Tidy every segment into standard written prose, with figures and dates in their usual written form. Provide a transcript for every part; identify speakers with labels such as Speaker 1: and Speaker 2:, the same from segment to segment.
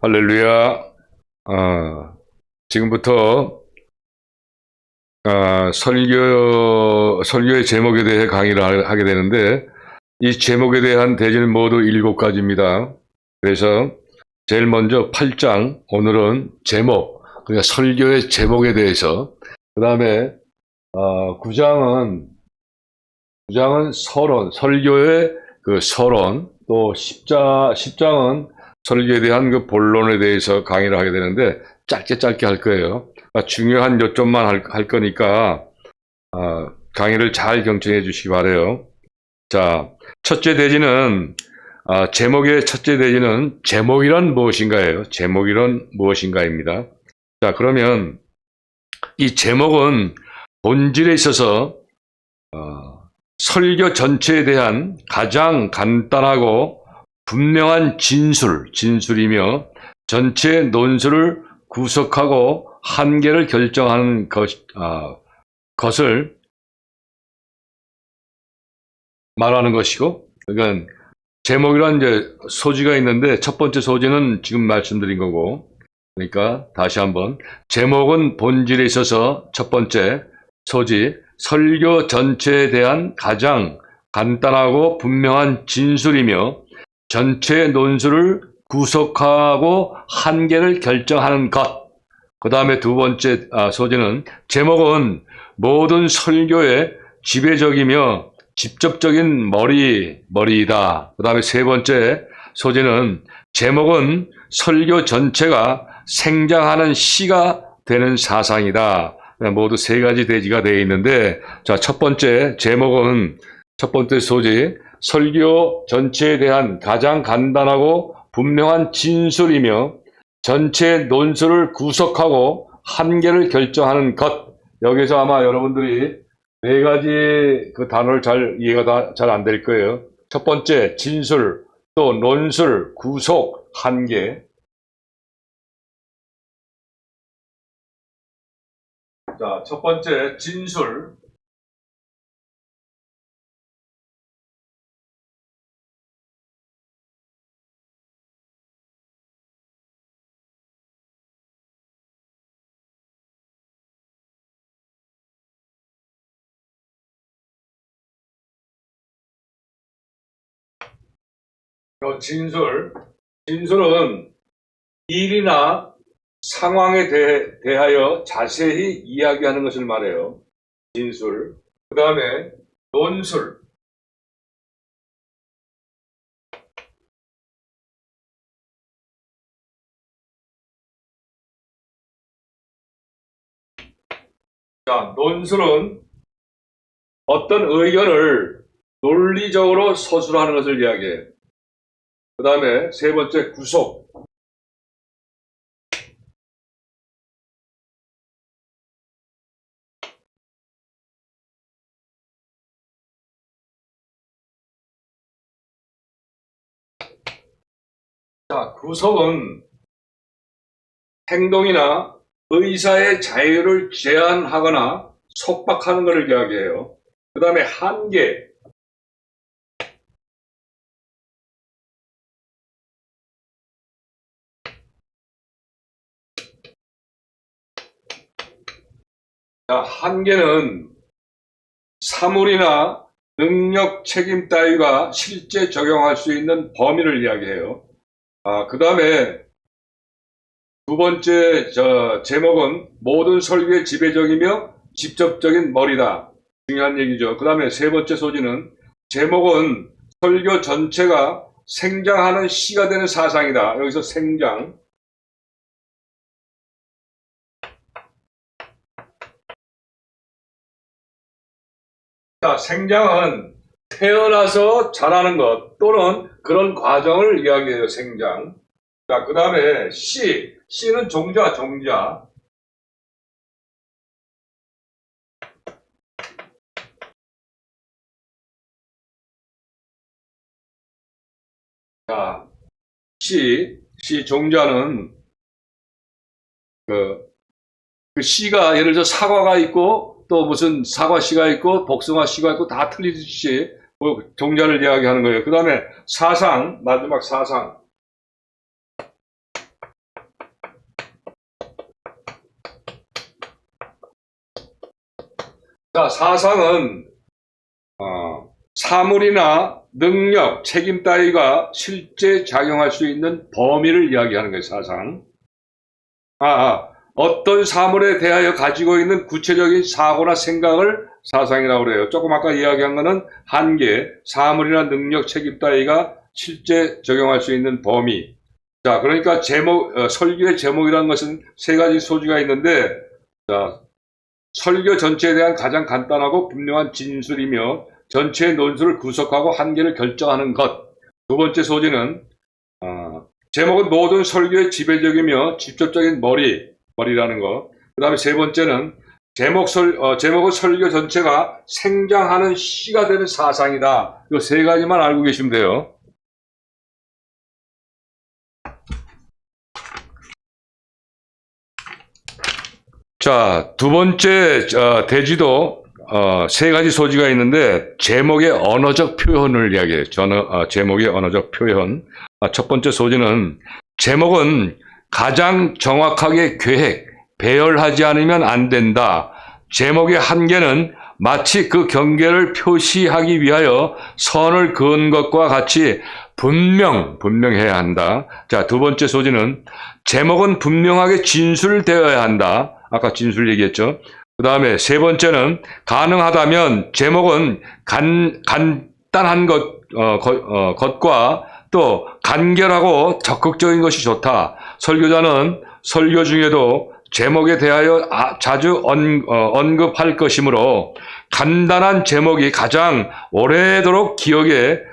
Speaker 1: 할렐루야. 지금부터 설교의 제목에 대해 강의를 하게 되는데, 이 제목에 대한 대지는 모두 7가지입니다. 그래서 제일 먼저 8장, 오늘은 제목, 그러니까 설교의 제목에 대해서, 그 다음에 9장은 서론, 설교의 그 서론, 또 10장은 설교에 대한 그 본론에 대해서 강의를 하게 되는데, 짧게 할 거예요. 중요한 요점만 할 거니까 강의를 잘 경청해 주시기 바라요. 자, 첫째 대지는 제목의 첫째 대지는 제목이란 무엇인가예요. 제목이란 무엇인가입니다. 자, 그러면 이 제목은 본질에 있어서 설교 전체에 대한 가장 간단하고 분명한 진술이며 전체 논술을 구속하고 한계를 결정하는 것을 말하는 것이고, 그러니까 제목이란 이제 소지가 있는데 첫 번째 소지는 지금 말씀드린 거고, 그러니까 다시 한번 제목은 본질에 있어서 첫 번째 소지, 설교 전체에 대한 가장 간단하고 분명한 진술이며 전체 논술을 구속하고 한계를 결정하는 것. 그 다음에 두 번째 소지는 제목은 모든 설교의 지배적이며 직접적인 머리이다. 그 다음에 세 번째 소지는 제목은 설교 전체가 생장하는 시가 되는 사상이다. 모두 세 가지 대지가 되어 있는데, 자, 첫 번째 제목은 첫 번째 소지, 설교 전체에 대한 가장 간단하고 분명한 진술이며 전체 논술을 구속하고 한계를 결정하는 것. 여기서 아마 여러분들이 네 가지 그 단어를 이해가 잘 안 될 거예요. 첫 번째 진술, 또 논술, 구속, 한계. 자, 첫 번째 진술. 진술은 일이나 상황에 대하여 자세히 이야기하는 것을 말해요. 진술. 그 다음에 논술. 자, 논술은 어떤 의견을 논리적으로 서술하는 것을 이야기해요. 그 다음에 세 번째 구속. 자, 구속은 행동이나 의사의 자유를 제한하거나 속박하는 것을 이야기해요. 그 다음에 한계. 자, 한계는 사물이나 능력, 책임 따위가 실제 적용할 수 있는 범위를 이야기해요. 그 다음에 두 번째 제목은 모든 설교의 지배적이며 직접적인 머리다. 중요한 얘기죠. 그 다음에 세 번째 소지는 제목은 설교 전체가 생장하는 시가 되는 사상이다. 여기서 생장. 자, 생장은 태어나서 자라는 것 또는 그런 과정을 이야기해요. 생장. 자, 그 다음에 씨는 종자. 자, 씨 종자는 그 씨가 예를 들어 사과가 있고 또 무슨 사과 씨가 있고 복숭아 씨가 있고 다 틀리듯이 종자를 이야기하는 거예요. 그 다음에 사상, 마지막 사상. 자, 사상은 사물이나 능력, 책임 따위가 실제 작용할 수 있는 범위를 이야기하는 거예요. 사상. 어떤 사물에 대하여 가지고 있는 구체적인 사고나 생각을 사상이라고 그래요. 조금 아까 이야기한 거는 한계, 사물이나 능력, 책임 따위가 실제 적용할 수 있는 범위. 자, 그러니까 설교의 제목이라는 것은 세 가지 소지가 있는데, 자, 설교 전체에 대한 가장 간단하고 분명한 진술이며 전체의 논술을 구속하고 한계를 결정하는 것. 두 번째 소지는 제목은 모든 설교의 지배적이며 직접적인 머리라는 것. 그 다음에 세 번째는 제목은 설교 전체가 생장하는 시가 되는 사상이다. 이 세 가지만 알고 계시면 돼요. 자, 두 번째 대지도 세 가지 소지가 있는데 제목의 언어적 표현을 이야기해요. 제목의 언어적 표현. 첫 번째 소지는 제목은 가장 정확하게 배열하지 않으면 안 된다. 제목의 한계는 마치 그 경계를 표시하기 위하여 선을 그은 것과 같이 분명해야 한다. 자, 두 번째 소지는 제목은 분명하게 진술되어야 한다. 아까 진술 얘기했죠. 그 다음에 세 번째는 가능하다면 제목은 간단한 것과 또 간결하고 적극적인 것이 좋다. 설교자는 설교 중에도 제목에 대하여 자주 언급할 것이므로 간단한 제목이 가장 오래도록 기억될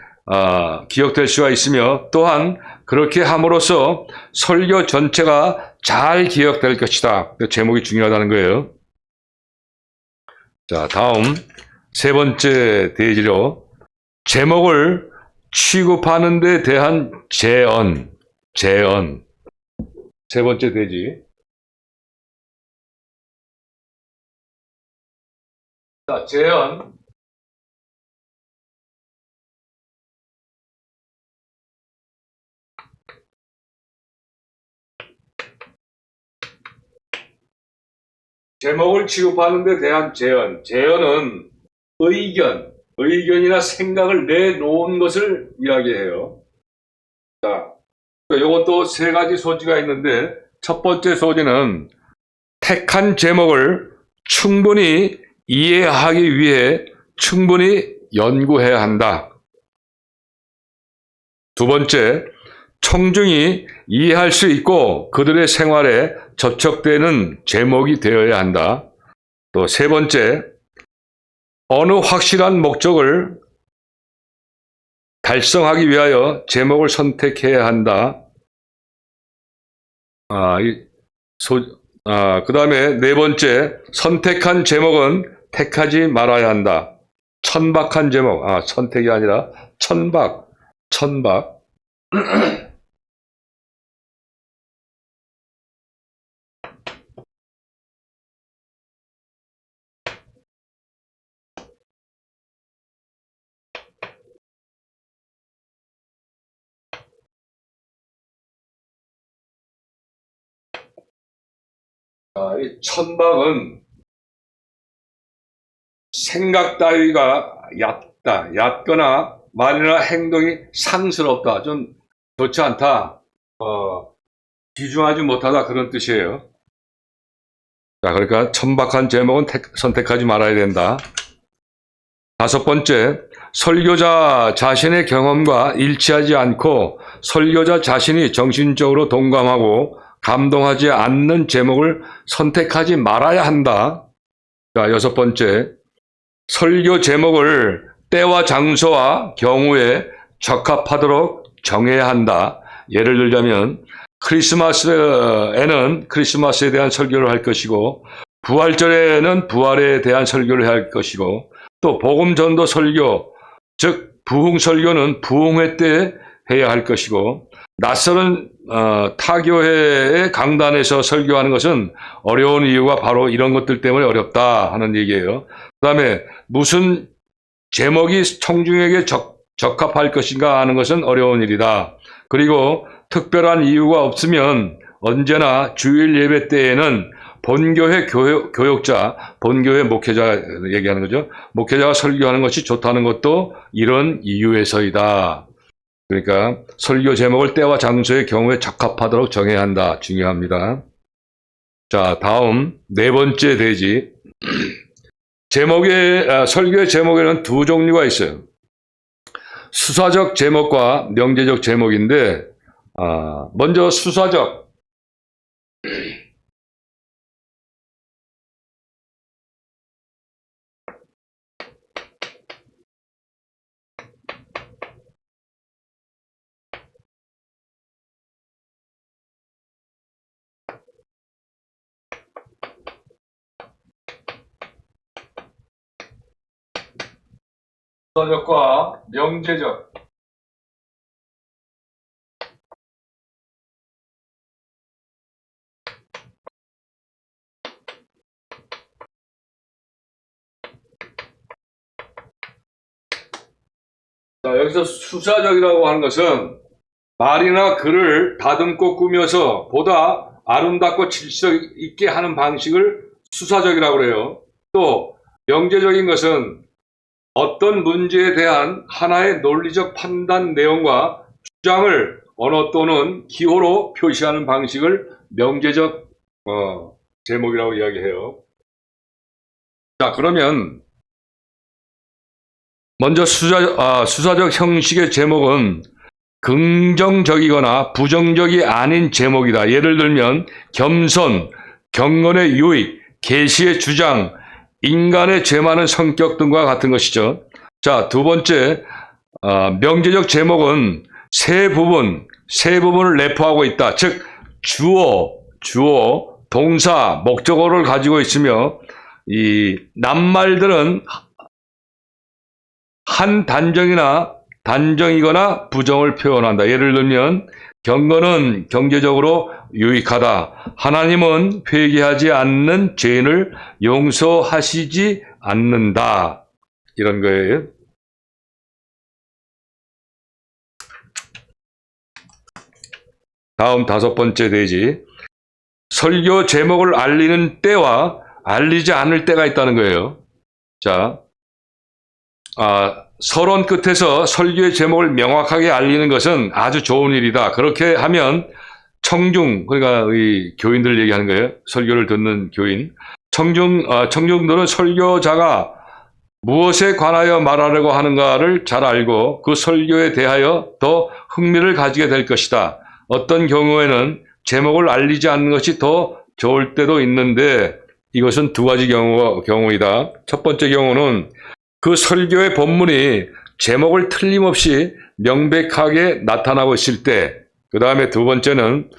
Speaker 1: 수가 있으며 또한 그렇게 함으로써 설교 전체가 잘 기억될 것이다. 제목이 중요하다는 거예요. 자, 다음 세 번째 대지로 제목을 취급하는 데 대한 제언. 세 번째 대지. 자, 제언. 제목을 취급하는 데 대한 제언. 제언은 의견이나 생각을 내놓은 것을 이야기해요. 자, 이것도 세 가지 소지가 있는데 첫 번째 소지는 택한 제목을 충분히 이해하기 위해 충분히 연구해야 한다. 두 번째, 청중이 이해할 수 있고 그들의 생활에 접촉되는 제목이 되어야 한다. 또 세 번째, 어느 확실한 목적을 달성하기 위하여 제목을 선택해야 한다. 그 다음에 네 번째, 선택한 제목은 택하지 말아야 한다. 천박한 제목, 선택이 아니라 천박. 이 천박은 생각 따위가 얕거나 말이나 행동이 상스럽다, 좀 좋지 않다, 귀중하지 못하다, 그런 뜻이에요. 자, 그러니까 천박한 제목은 선택하지 말아야 된다. 다섯 번째, 설교자 자신의 경험과 일치하지 않고 설교자 자신이 정신적으로 동감하고 감동하지 않는 제목을 선택하지 말아야 한다. 자, 여섯 번째, 설교 제목을 때와 장소와 경우에 적합하도록 정해야 한다. 예를 들자면 크리스마스에는 크리스마스에 대한 설교를 할 것이고 부활절에는 부활에 대한 설교를 할 것이고 또 복음전도 설교, 즉 부흥 설교는 부흥회 때 해야 할 것이고 낯설은 타교회의 강단에서 설교하는 것은 어려운 이유가 바로 이런 것들 때문에 어렵다 하는 얘기예요. 그 다음에 무슨 제목이 청중에게 적합할 것인가 하는 것은 어려운 일이다. 그리고 특별한 이유가 없으면 언제나 주일 예배 때에는 본교회 교역자, 본교회 목회자 얘기하는 거죠. 목회자가 설교하는 것이 좋다는 것도 이런 이유에서이다. 그러니까 설교 제목을 때와 장소의 경우에 적합하도록 정해야 한다. 중요합니다. 자, 다음 네 번째 대지. 설교의 제목에는 두 종류가 있어요. 수사적 제목과 명제적 제목인데, 먼저 수사적. 수사적과 명제적. 자, 여기서 수사적이라고 하는 것은 말이나 글을 다듬고 꾸며서 보다 아름답고 질서 있게 하는 방식을 수사적이라고 그래요. 또 명제적인 것은 어떤 문제에 대한 하나의 논리적 판단 내용과 주장을 언어 또는 기호로 표시하는 방식을 명제적 제목이라고 이야기해요. 자, 그러면 먼저 수사적 형식의 제목은 긍정적이거나 부정적이 아닌 제목이다. 예를 들면 겸손, 경건의 유익, 계시의 주장, 인간의 죄 많은 성격 등과 같은 것이죠. 자, 두 번째, 명제적 제목은 세 부분을 내포하고 있다. 즉, 주어, 동사, 목적어를 가지고 있으며 이 낱말들은 한 단정이거나 부정을 표현한다. 예를 들면 경건은 경제적으로 유익하다. 하나님은 회개하지 않는 죄인을 용서하시지 않는다. 이런 거예요. 다음 다섯 번째 대지. 설교 제목을 알리는 때와 알리지 않을 때가 있다는 거예요. 자, 서론 끝에서 설교의 제목을 명확하게 알리는 것은 아주 좋은 일이다. 그렇게 하면 그러니까 이 교인들 얘기하는 거예요. 설교를 듣는 교인. 청중들은 설교자가 무엇에 관하여 말하려고 하는가를 잘 알고 그 설교에 대하여 더 흥미를 가지게 될 것이다. 어떤 경우에는 제목을 알리지 않는 것이 더 좋을 때도 있는데 이것은 두 가지 경우이다. 첫 번째 경우는 그 설교의 본문이 제목을 틀림없이 명백하게 나타나고 있을 때, 그 다음에 두 번째는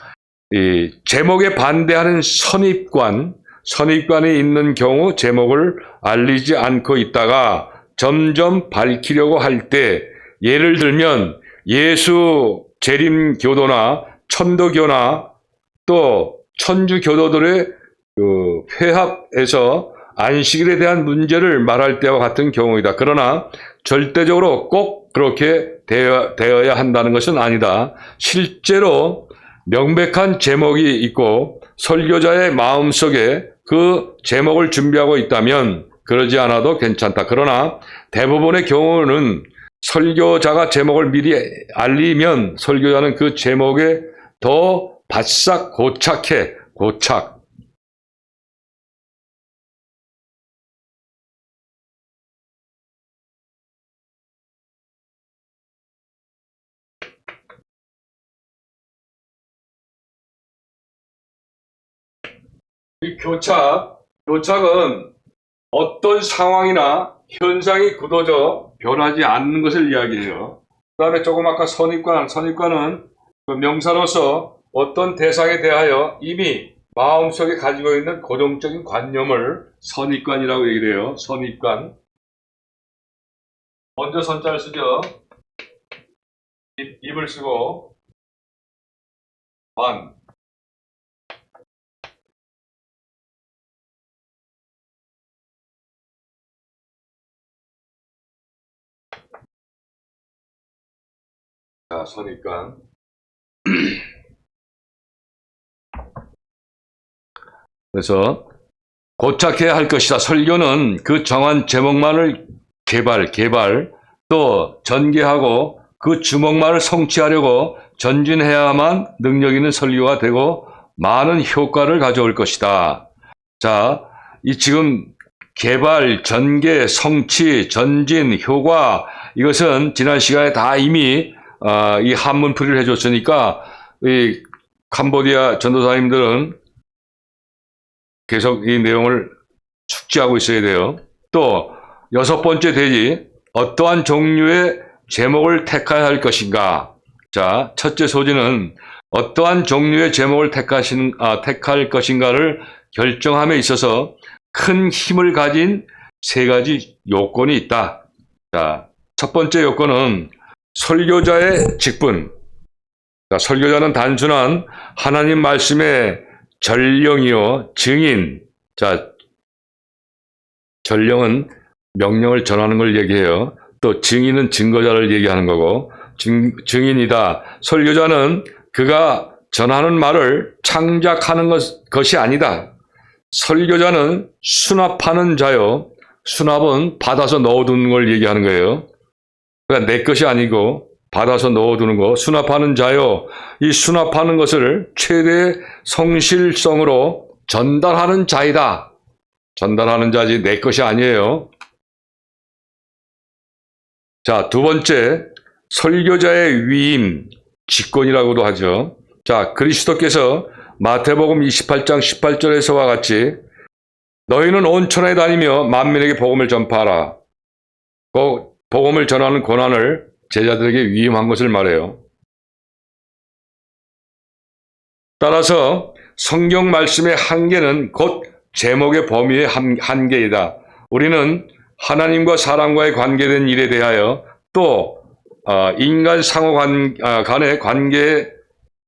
Speaker 1: 이 제목에 반대하는 선입관이 있는 경우 제목을 알리지 않고 있다가 점점 밝히려고 할 때, 예를 들면 예수 재림 교도나 천도교나 또 천주 교도들의 그 회합에서 안식일에 대한 문제를 말할 때와 같은 경우이다. 그러나 절대적으로 꼭 그렇게 되어야 한다는 것은 아니다. 실제로 명백한 제목이 있고 설교자의 마음속에 그 제목을 준비하고 있다면 그러지 않아도 괜찮다. 그러나 대부분의 경우는 설교자가 제목을 미리 알리면 설교자는 그 제목에 더 바싹 고착. 이 교착은 어떤 상황이나 현상이 굳어져 변하지 않는 것을 이야기해요. 그 다음에 조금 아까 선입관은 그 명사로서 어떤 대상에 대하여 이미 마음속에 가지고 있는 고정적인 관념을 선입관이라고 얘기를 해요. 선입관. 먼저 선자를 쓰죠. 입을 쓰고 관. 자, 선입관. 그래서 고착해야 할 것이다. 설교는 그 정한 제목만을 개발 또 전개하고 그 주목만을 성취하려고 전진해야만 능력 있는 설교가 되고 많은 효과를 가져올 것이다. 자, 이 지금 개발, 전개, 성취, 전진, 효과 이것은 지난 시간에 다 이미 이 한문풀이를 해줬으니까 이 캄보디아 전도사님들은 계속 이 내용을 숙지하고 있어야 돼요. 또 6번째 되지 어떠한 종류의 제목을 택해야 할 것인가. 자, 첫째 소지는 어떠한 종류의 제목을 택할 것인가를 결정함에 있어서 큰 힘을 가진 3가지 요건이 있다. 자, 첫 번째 요건은 설교자의 직분. 자, 설교자는 단순한 하나님 말씀의 전령이요, 증인. 자, 전령은 명령을 전하는 걸 얘기해요. 또 증인은 증거자를 얘기하는 거고, 증인이다. 설교자는 그가 전하는 말을 창작하는 것이 아니다. 설교자는 수납하는 자요. 수납은 받아서 넣어두는 걸 얘기하는 거예요. 그러니까 내 것이 아니고 받아서 넣어두는 거. 수납하는 자요. 이 수납하는 것을 최대의 성실성으로 전달하는 자이다. 전달하는 자지 내 것이 아니에요. 자, 두 번째, 설교자의 위임, 직권이라고도 하죠. 자, 그리스도께서 마태복음 28장 18절에서와 같이 너희는 온 천하에 다니며 만민에게 복음을 전파하라. 그 복음을 전하는 권한을 제자들에게 위임한 것을 말해요. 따라서 성경 말씀의 한계는 곧 제목의 범위의 한계이다. 우리는 하나님과 사람과의 관계된 일에 대하여 또 인간 상호 간의 관계에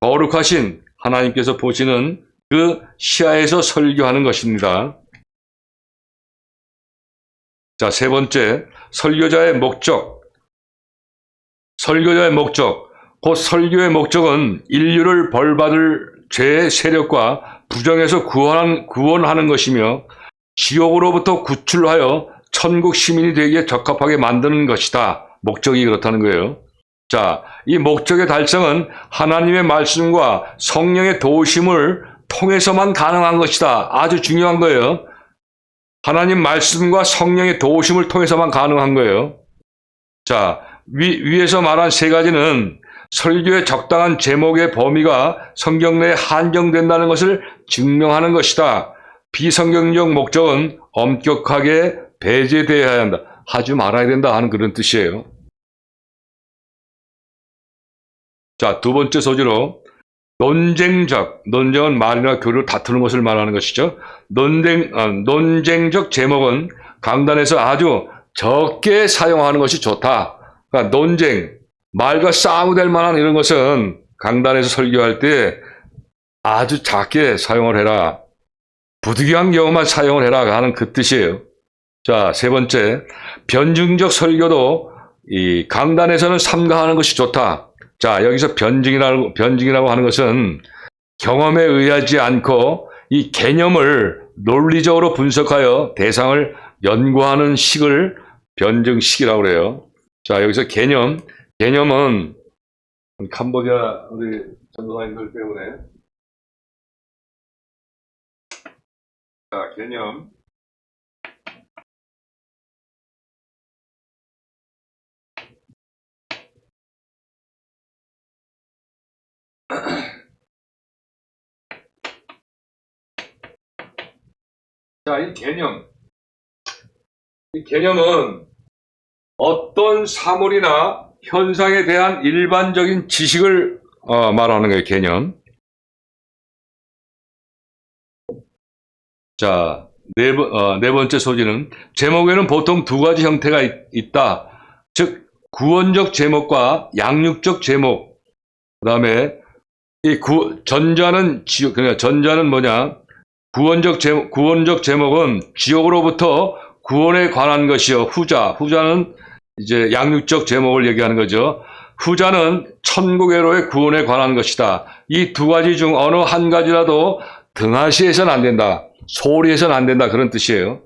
Speaker 1: 거룩하신 하나님께서 보시는 그 시야에서 설교하는 것입니다. 자, 세 번째, 설교자의 목적. 설교자의 목적, 곧 설교의 목적은 인류를 벌받을 죄의 세력과 부정에서 구원하는 것이며 지옥으로부터 구출하여 천국 시민이 되기에 적합하게 만드는 것이다. 목적이 그렇다는 거예요. 자, 이 목적의 달성은 하나님의 말씀과 성령의 도우심을 통해서만 가능한 것이다. 아주 중요한 거예요. 하나님 말씀과 성령의 도우심을 통해서만 가능한 거예요. 자, 위에서 말한 3가지는 설교의 적당한 제목의 범위가 성경 내에 한정된다는 것을 증명하는 것이다. 비성경적 목적은 엄격하게 배제되어야 한다. 하지 말아야 된다 하는 그런 뜻이에요. 자, 두 번째 소지로 논쟁은 말이나 교리를 다투는 것을 말하는 것이죠. 논쟁적 제목은 강단에서 아주 적게 사용하는 것이 좋다. 그러니까 논쟁, 말과 싸움이 될 만한 이런 것은 강단에서 설교할 때 아주 작게 사용을 해라. 부득이한 경우만 사용을 해라 하는 그 뜻이에요. 자, 세 번째, 변증적 설교도 이 강단에서는 삼가하는 것이 좋다. 자, 여기서 변증이라고 하는 것은 경험에 의하지 않고 이 개념을 논리적으로 분석하여 대상을 연구하는 식을 변증식이라고 그래요. 자, 여기서 개념은 캄보디아 우리 전도사님들 때문에 자, 개념. 자, 이 개념은 어떤 사물이나 현상에 대한 일반적인 지식을 말하는 거예요, 개념. 자, 네 번째 소지는 제목에는 보통 2가지 형태가 있다. 즉, 구원적 제목과 양육적 제목. 그 다음에 전자는 뭐냐? 구원적 제목은 지옥으로부터 구원에 관한 것이요. 후자는 이제 양육적 제목을 얘기하는 거죠. 후자는 천국애로의 구원에 관한 것이다. 이 2가지 중 어느 한 가지라도 등하시해서는 안 된다. 소홀히 해서는 안 된다. 그런 뜻이에요.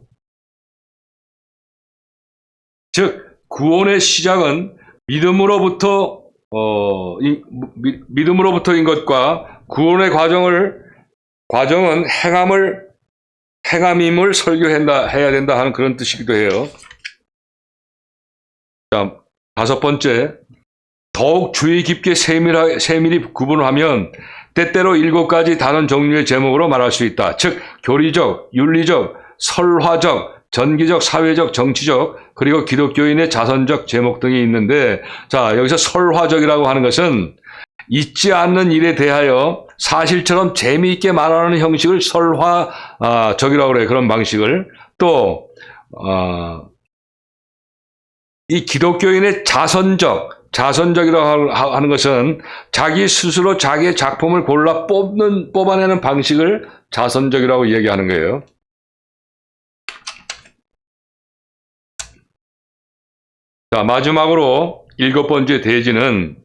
Speaker 1: 즉, 구원의 시작은 믿음으로부터인 것과 구원의 과정은 행함임을 설교해야 된다 하는 그런 뜻이기도 해요. 자, 5번째, 더욱 주의 깊게 세밀히 구분을 하면 때때로 7가지 다른 종류의 제목으로 말할 수 있다. 즉, 교리적, 윤리적, 설화적, 전기적, 사회적, 정치적, 그리고 기독교인의 자선적 제목 등이 있는데, 자, 여기서 설화적이라고 하는 것은 있지 않는 일에 대하여 사실처럼 재미있게 말하는 형식을 설화적이라고 그래요. 그런 방식을. 또 이 기독교인의 자선적이라고 하는 것은 자기 스스로 자기의 작품을 골라 뽑아내는 방식을 자선적이라고 얘기하는 거예요. 자, 마지막으로 7번째 대지는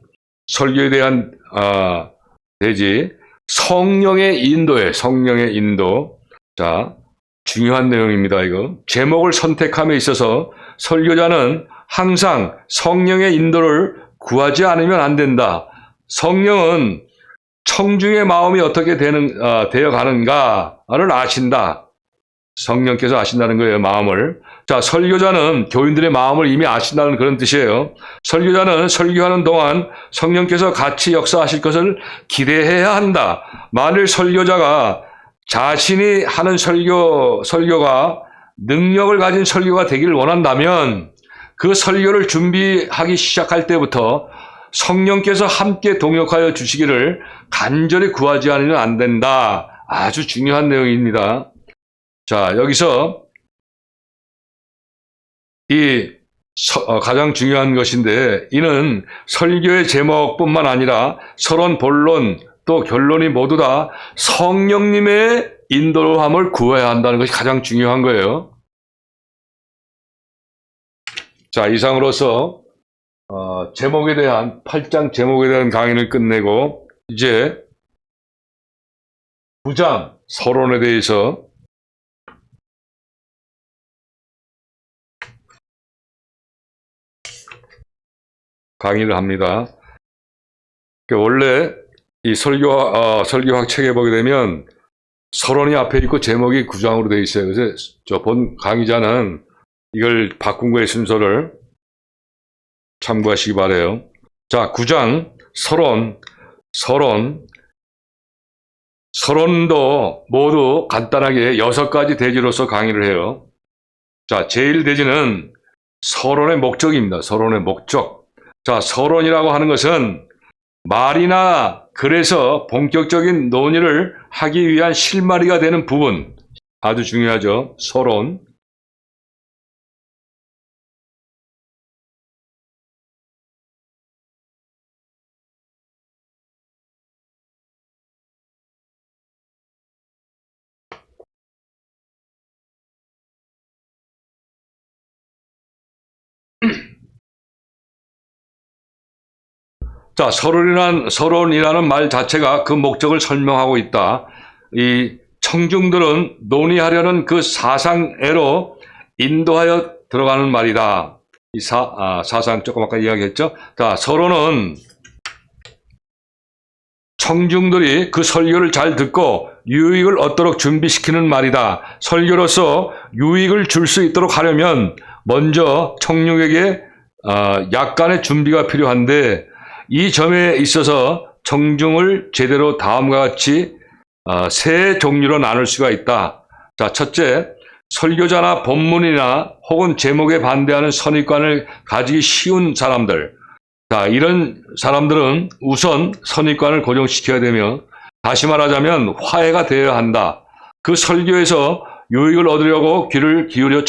Speaker 1: 설교에 대한 대지, 성령의 인도예요. 성령의 인도. 자, 중요한 내용입니다. 이거 제목을 선택함에 있어서 설교자는 항상 성령의 인도를 구하지 않으면 안 된다. 성령은 청중의 마음이 어떻게 되어 가는가를 아신다. 성령께서 아신다는 거예요, 마음을. 자, 설교자는 교인들의 마음을 이미 아신다는 그런 뜻이에요. 설교자는 설교하는 동안 성령께서 같이 역사하실 것을 기대해야 한다. 만일 설교자가 자신이 하는 설교가 능력을 가진 설교가 되기를 원한다면 그 설교를 준비하기 시작할 때부터 성령께서 함께 동역하여 주시기를 간절히 구하지 않으면 안 된다. 아주 중요한 내용입니다. 자, 여기서 가장 중요한 것인데, 이는 설교의 제목뿐만 아니라 서론, 본론, 또 결론이 모두 다 성령님의 인도함을 구해야 한다는 것이 가장 중요한 거예요. 자, 이상으로서 8장 제목에 대한 강의를 끝내고 이제 9장 서론에 대해서 강의를 합니다. 원래 이 설교학 책에 보게 되면 서론이 앞에 있고 제목이 9장으로 되어 있어요. 그래서 본 강의자는 이걸 바꾼 거예요, 순서를. 참고하시기 바라요. 자, 9장 서론도 모두 간단하게 6가지 대지로서 강의를 해요. 자, 제1대지는 서론의 목적입니다. 서론의 목적. 자, 서론이라고 하는 것은 말이나 글에서 본격적인 논의를 하기 위한 실마리가 되는 부분. 아주 중요하죠. 서론. 자, 서론이라는 말 자체가 그 목적을 설명하고 있다. 이 청중들은 논의하려는 그 사상애로 인도하여 들어가는 말이다. 이 사상 조금 아까 이야기했죠. 자, 서론은 청중들이 그 설교를 잘 듣고 유익을 얻도록 준비시키는 말이다. 설교로서 유익을 줄 수 있도록 하려면 먼저 청중에게 약간의 준비가 필요한데, 이 점에 있어서 청중을 제대로 다음과 같이 3 종류로 나눌 수가 있다. 자, 첫째, 설교자나 본문이나 혹은 제목에 반대하는 선입관을 가지기 쉬운 사람들. 자, 이런 사람들은 우선 선입관을 고정시켜야 되며, 다시 말하자면 화해가 되어야 한다. 그 설교에서 유익을 얻으려고 귀를 기울여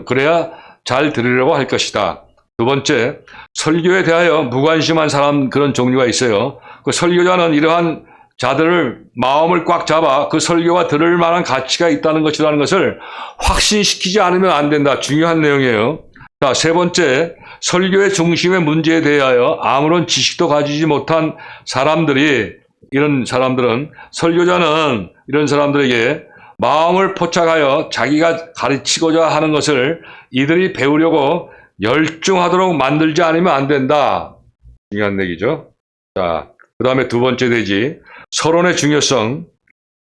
Speaker 1: 그래야 잘 들으려고 할 것이다. 2번째, 설교에 대하여 무관심한 사람, 그런 종류가 있어요. 그 설교자는 이러한 자들을 마음을 꽉 잡아 그 설교가 들을 만한 가치가 있다는 것이라는 것을 확신시키지 않으면 안 된다. 중요한 내용이에요. 자, 3번째, 설교의 중심의 문제에 대하여 아무런 지식도 가지지 못한 사람들이, 이런 사람들은 설교자는 이런 사람들에게 마음을 포착하여 자기가 가르치고자 하는 것을 이들이 배우려고 열중하도록 만들지 않으면 안 된다. 중요한 얘기죠. 자, 그 다음에 두 번째 대지, 서론의 중요성.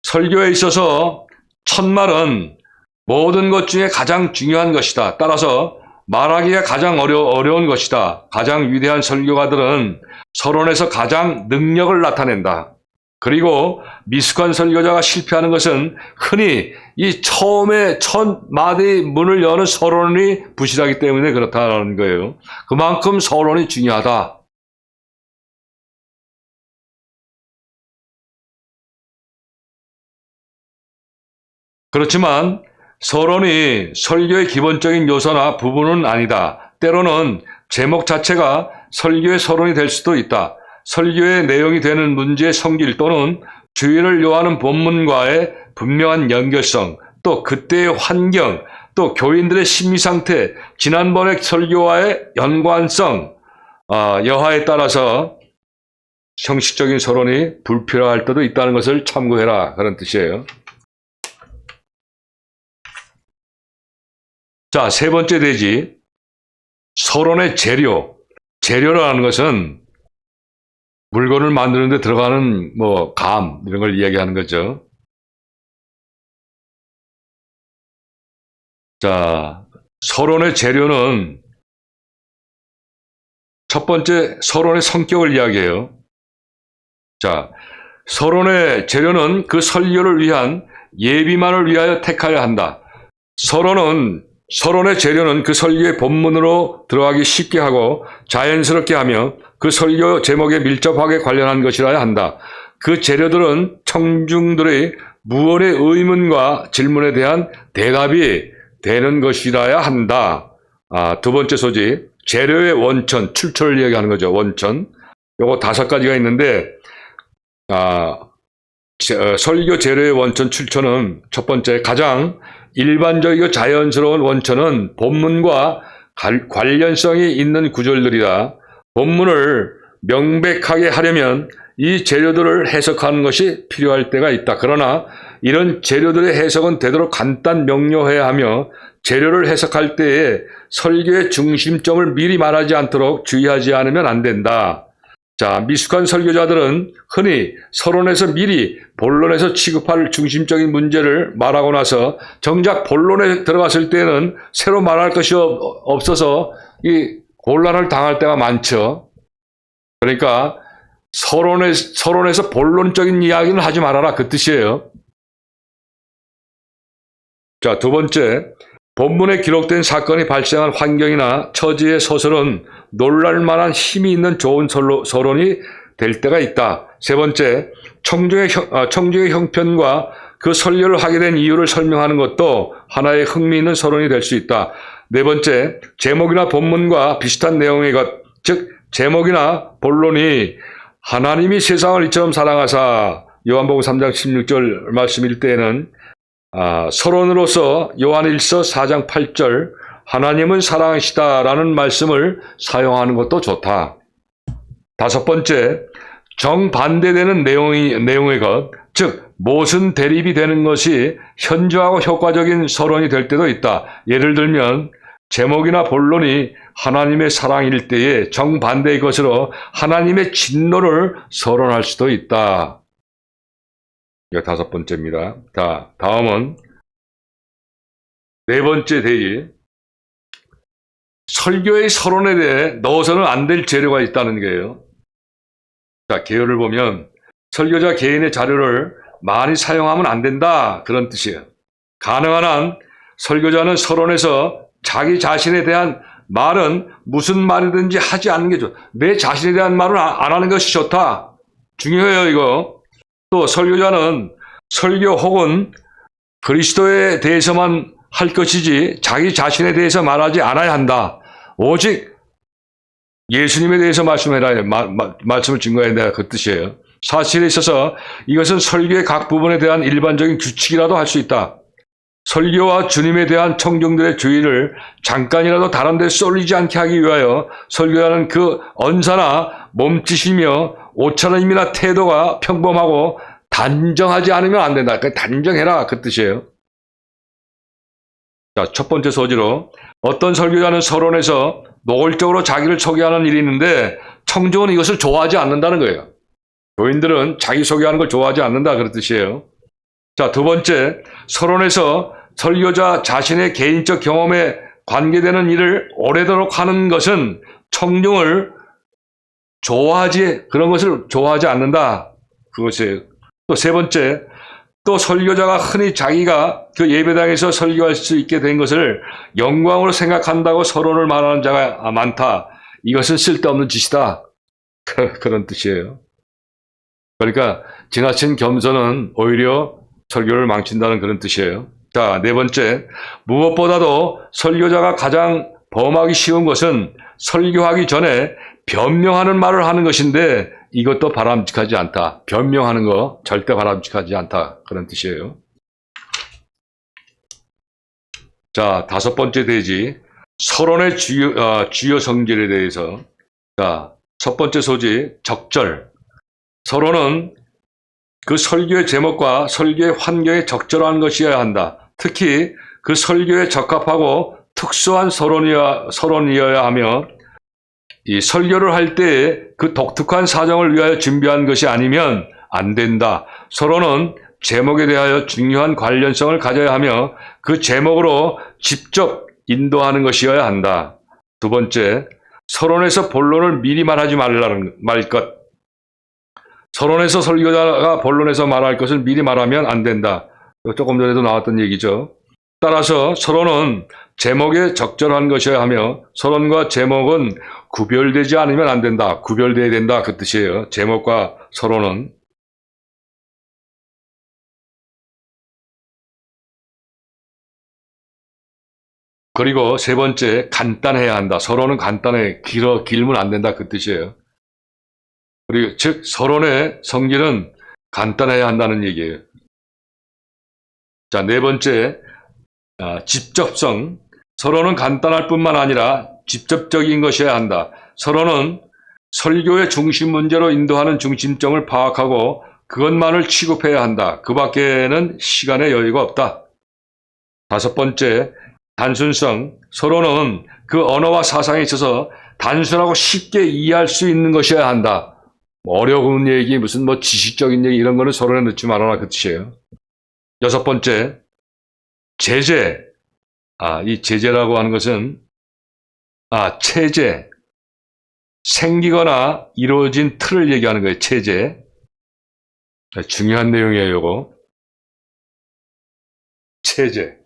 Speaker 1: 설교에 있어서 첫말은 모든 것 중에 가장 중요한 것이다. 따라서 말하기가 가장 어려운 것이다. 가장 위대한 설교가들은 서론에서 가장 능력을 나타낸다. 그리고 미숙한 설교자가 실패하는 것은 흔히 이 처음에 첫 마디 문을 여는 서론이 부실하기 때문에 그렇다는 거예요. 그만큼 서론이 중요하다. 그렇지만 서론이 설교의 기본적인 요소나 부분은 아니다. 때로는 제목 자체가 설교의 서론이 될 수도 있다. 설교의 내용이 되는 문제의 성질 또는 주의를 요하는 본문과의 분명한 연결성, 또 그때의 환경, 또 교인들의 심리 상태, 지난번의 설교와의 연관성, 여하에 따라서 형식적인 서론이 불필요할 때도 있다는 것을 참고해라. 그런 뜻이에요. 자, 세 번째 대지, 서론의 재료. 재료라는 것은 물건을 만드는 데 들어가는 감 이런 걸 이야기하는 거죠. 자, 서론의 재료는 첫 번째 서론의 성격을 이야기해요. 자, 서론의 재료는 그 설교를 위한 예비만을 위하여 택하여야 한다. 서론의 재료는 그 설교의 본문으로 들어가기 쉽게 하고 자연스럽게 하며 그 설교 제목에 밀접하게 관련한 것이라야 한다. 그 재료들은 청중들의 무언의 의문과 질문에 대한 대답이 되는 것이라야 한다. 두 번째 소지, 재료의 원천, 출처를 이야기하는 거죠. 원천. 요거 5가지가 있는데, 설교 재료의 원천, 출처는 첫 번째, 가장 일반적이고 자연스러운 원천은 본문과 관련성이 있는 구절들이다. 본문을 명백하게 하려면 이 재료들을 해석하는 것이 필요할 때가 있다. 그러나 이런 재료들의 해석은 되도록 간단 명료해야 하며 재료를 해석할 때에 설교의 중심점을 미리 말하지 않도록 주의하지 않으면 안 된다. 자, 미숙한 설교자들은 흔히 서론에서 미리 본론에서 취급할 중심적인 문제를 말하고 나서 정작 본론에 들어갔을 때는 새로 말할 것이 없어서 이 곤란을 당할 때가 많죠. 그러니까 서론에서 본론적인 이야기는 하지 말아라, 그 뜻이에요. 자, 두 번째, 본문에 기록된 사건이 발생한 환경이나 처지의 소설은 놀랄 만한 힘이 있는 좋은 서론이 될 때가 있다. 세 번째, 청중의 형편과 그 설교를 하게 된 이유를 설명하는 것도 하나의 흥미있는 서론이 될 수 있다. 네 번째, 제목이나 본문과 비슷한 내용의 것, 즉 제목이나 본론이 하나님이 세상을 이처럼 사랑하사 요한복음 3장 16절 말씀일 때에는 서론으로서 요한일서 4장 8절 하나님은 사랑이시다라는 말씀을 사용하는 것도 좋다. 다섯 번째, 정반대되는 내용의 것, 즉 모순 대립이 되는 것이 현저하고 효과적인 서론이 될 때도 있다. 예를 들면 제목이나 본론이 하나님의 사랑일 때에 정반대의 것으로 하나님의 진노를 서론할 수도 있다. 이거 다섯 번째입니다. 자, 다음은 네 번째 대지. 설교의 서론에 대해 넣어서는 안 될 재료가 있다는 거예요. 자, 개요를 보면 설교자 개인의 자료를 많이 사용하면 안 된다, 그런 뜻이에요. 가능한 한 설교자는 서론에서 자기 자신에 대한 말은 무슨 말이든지 하지 않는 게 좋다. 내 자신에 대한 말은 안 하는 것이 좋다. 중요해요, 이거. 또 설교자는 설교 혹은 그리스도에 대해서만 할 것이지 자기 자신에 대해서 말하지 않아야 한다. 오직 예수님에 대해서 말씀해라. 말씀을 증거해야 된다. 그 뜻이에요. 사실에 있어서 이것은 설교의 각 부분에 대한 일반적인 규칙이라도 할 수 있다. 설교와 주님에 대한 청중들의 주의를 잠깐이라도 다른 데 쏠리지 않게 하기 위하여 설교자는 그 언사나 몸짓이며 옷차림이나 태도가 평범하고 단정하지 않으면 안 된다. 그러니까 단정해라. 그 뜻이에요. 자, 첫 번째 소지로 어떤 설교자는 서론에서 노골적으로 자기를 소개하는 일이 있는데 청중은 이것을 좋아하지 않는다는 거예요. 교인들은 자기 소개하는 걸 좋아하지 않는다. 그런 뜻이에요. 자, 두 번째, 서론에서 설교자 자신의 개인적 경험에 관계되는 일을 오래도록 하는 것은 청중을 그런 것을 좋아하지 않는다. 그것이에요. 또 세 번째, 또 설교자가 흔히 자기가 그 예배당에서 설교할 수 있게 된 것을 영광으로 생각한다고 서론을 말하는 자가 많다. 이것은 쓸데없는 짓이다. 그런 뜻이에요. 그러니까 지나친 겸손은 오히려 설교를 망친다는 그런 뜻이에요. 자, 네 번째, 무엇보다도 설교자가 가장 범하기 쉬운 것은 설교하기 전에 변명하는 말을 하는 것인데 이것도 바람직하지 않다. 변명하는 거 절대 바람직하지 않다. 그런 뜻이에요. 자, 다섯 번째 대지, 서론의 주요 성질에 대해서. 자, 첫 번째 소지, 적절. 서론은 그 설교의 제목과 설교의 환경에 적절한 것이어야 한다. 특히 그 설교에 적합하고 특수한 서론이어야 하며 이 설교를 할 때 그 독특한 사정을 위하여 준비한 것이 아니면 안 된다. 서론은 제목에 대하여 중요한 관련성을 가져야 하며 그 제목으로 직접 인도하는 것이어야 한다. 두 번째, 서론에서 본론을 미리 말하지 말 것. 서론에서 설교자가 본론에서 말할 것을 미리 말하면 안 된다. 조금 전에도 나왔던 얘기죠. 따라서 서론은 제목에 적절한 것이어야 하며 서론과 제목은 구별되지 않으면 안 된다. 구별돼야 된다. 그 뜻이에요. 제목과 서론은. 그리고 세 번째, 간단해야 한다. 서론은 간단해. 길면 안 된다. 그 뜻이에요. 그리고 즉 서론의 성질은 간단해야 한다는 얘기예요. 자, 네 번째, 직접성. 서론은 간단할 뿐만 아니라 직접적인 것이어야 한다. 서론은 설교의 중심 문제로 인도하는 중심점을 파악하고 그것만을 취급해야 한다. 그 밖에는 시간의 여유가 없다. 다섯 번째, 단순성. 서론은 그 언어와 사상에 있어서 단순하고 쉽게 이해할 수 있는 것이어야 한다. 어려운 얘기, 무슨 지식적인 얘기 이런 거는 서론에 넣지 말아라. 그 뜻이에요. 여섯 번째, 제재. 이 제재라고 하는 것은 체제. 생기거나 이루어진 틀을 얘기하는 거예요. 체제. 중요한 내용이에요, 이거. 체제.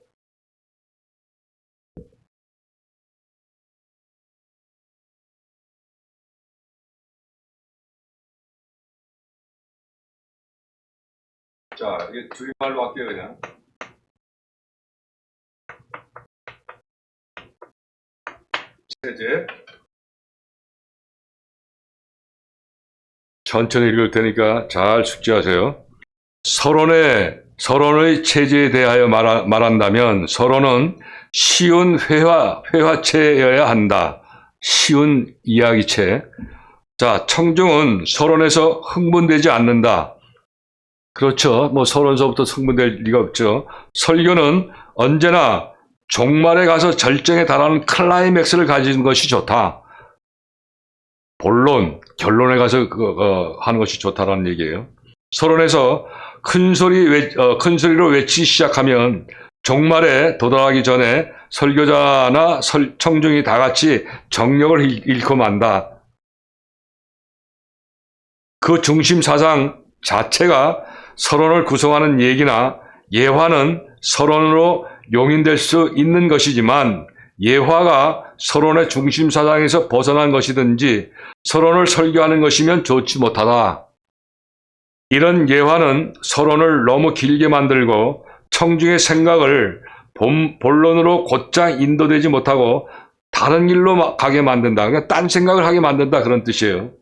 Speaker 1: 자, 이게 줄임말로 할게요, 그냥. 체제. 천천히 읽을 테니까 잘 숙지하세요. 서론의 체제에 대하여 말한다면 서론은 쉬운 회화체여야 한다. 쉬운 이야기체. 자, 청중은 서론에서 흥분되지 않는다. 그렇죠. 서론서부터 흥분될 리가 없죠. 설교는 언제나 종말에 가서 절정에 달하는 클라이맥스를 가진 것이 좋다. 결론에 가서 하는 것이 좋다라는 얘기예요. 서론에서 큰 소리로 외치기 시작하면 종말에 도달하기 전에 설교자나 청중이 다 같이 정력을 잃고 만다. 그 중심 사상 자체가 서론을 구성하는 얘기나 예화는 서론으로 용인될 수 있는 것이지만 예화가 서론의 중심 사상에서 벗어난 것이든지 서론을 설교하는 것이면 좋지 못하다. 이런 예화는 서론을 너무 길게 만들고 청중의 생각을 본론으로 곧장 인도되지 못하고 다른 길로 가게 만든다. 그러니까 딴 생각을 하게 만든다. 그런 뜻이에요.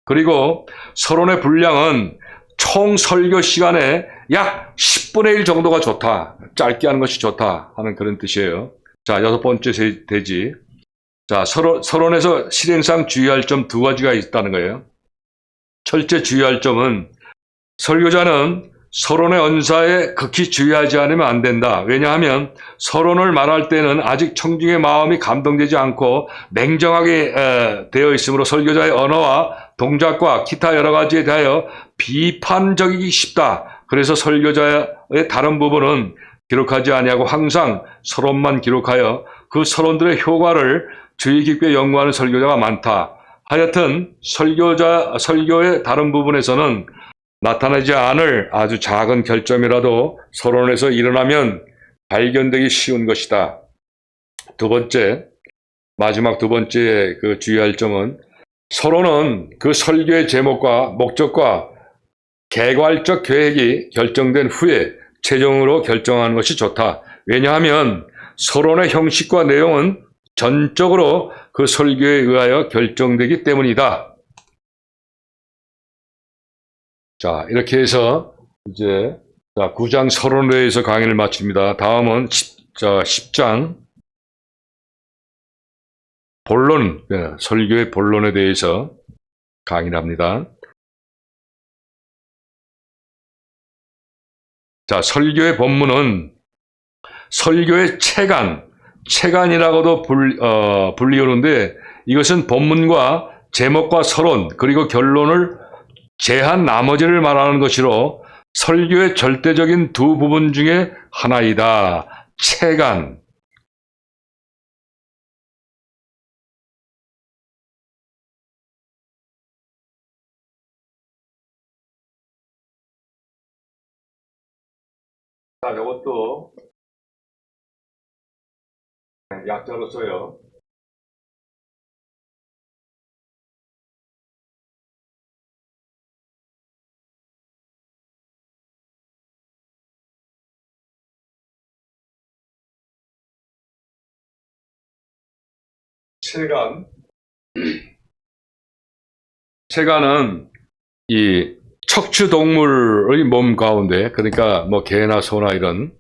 Speaker 1: 그리고 서론의 분량은 총 설교 시간에 약 10분의 1 정도가 좋다. 짧게 하는 것이 좋다 하는 그런 뜻이에요. 자, 여섯 번째 대지. 자, 서론에서 실행상 주의할 점 두 가지가 있다는 거예요. 첫째 주의할 점은 설교자는 서론의 언사에 극히 주의하지 않으면 안 된다. 왜냐하면 서론을 말할 때는 아직 청중의 마음이 감동되지 않고 냉정하게 되어 있으므로 설교자의 언어와 동작과 기타 여러 가지에 대하여 비판적이기 쉽다. 그래서 설교자의 다른 부분은 기록하지 아니하고 항상 서론만 기록하여 그 서론들의 효과를 주의 깊게 연구하는 설교자가 많다. 하여튼 설교의 다른 부분에서는 나타나지 않을 아주 작은 결점이라도 서론에서 일어나면 발견되기 쉬운 것이다. 마지막 두 번째 그 주의할 점은 서론은 그 설교의 제목과 목적과 개괄적 계획이 결정된 후에 최종으로 결정하는 것이 좋다. 왜냐하면 서론의 형식과 내용은 전적으로 그 설교에 의하여 결정되기 때문이다. 자, 이렇게 해서 이제 9장 서론에 대해서 강의를 마칩니다. 다음은 10장 본론, 설교의 본론에 대해서 강의를 합니다. 자, 설교의 본문은 설교의 체간이라고도 불리우는데 이것은 본문과 제목과 서론 그리고 결론을 제한 나머지를 말하는 것이로 설교의 절대적인 두 부분 중에 하나이다. 체간. 자, 이것도 약자로 써요. 체간은 이 척추동물의 몸 가운데, 그러니까 뭐 개나 소나 이런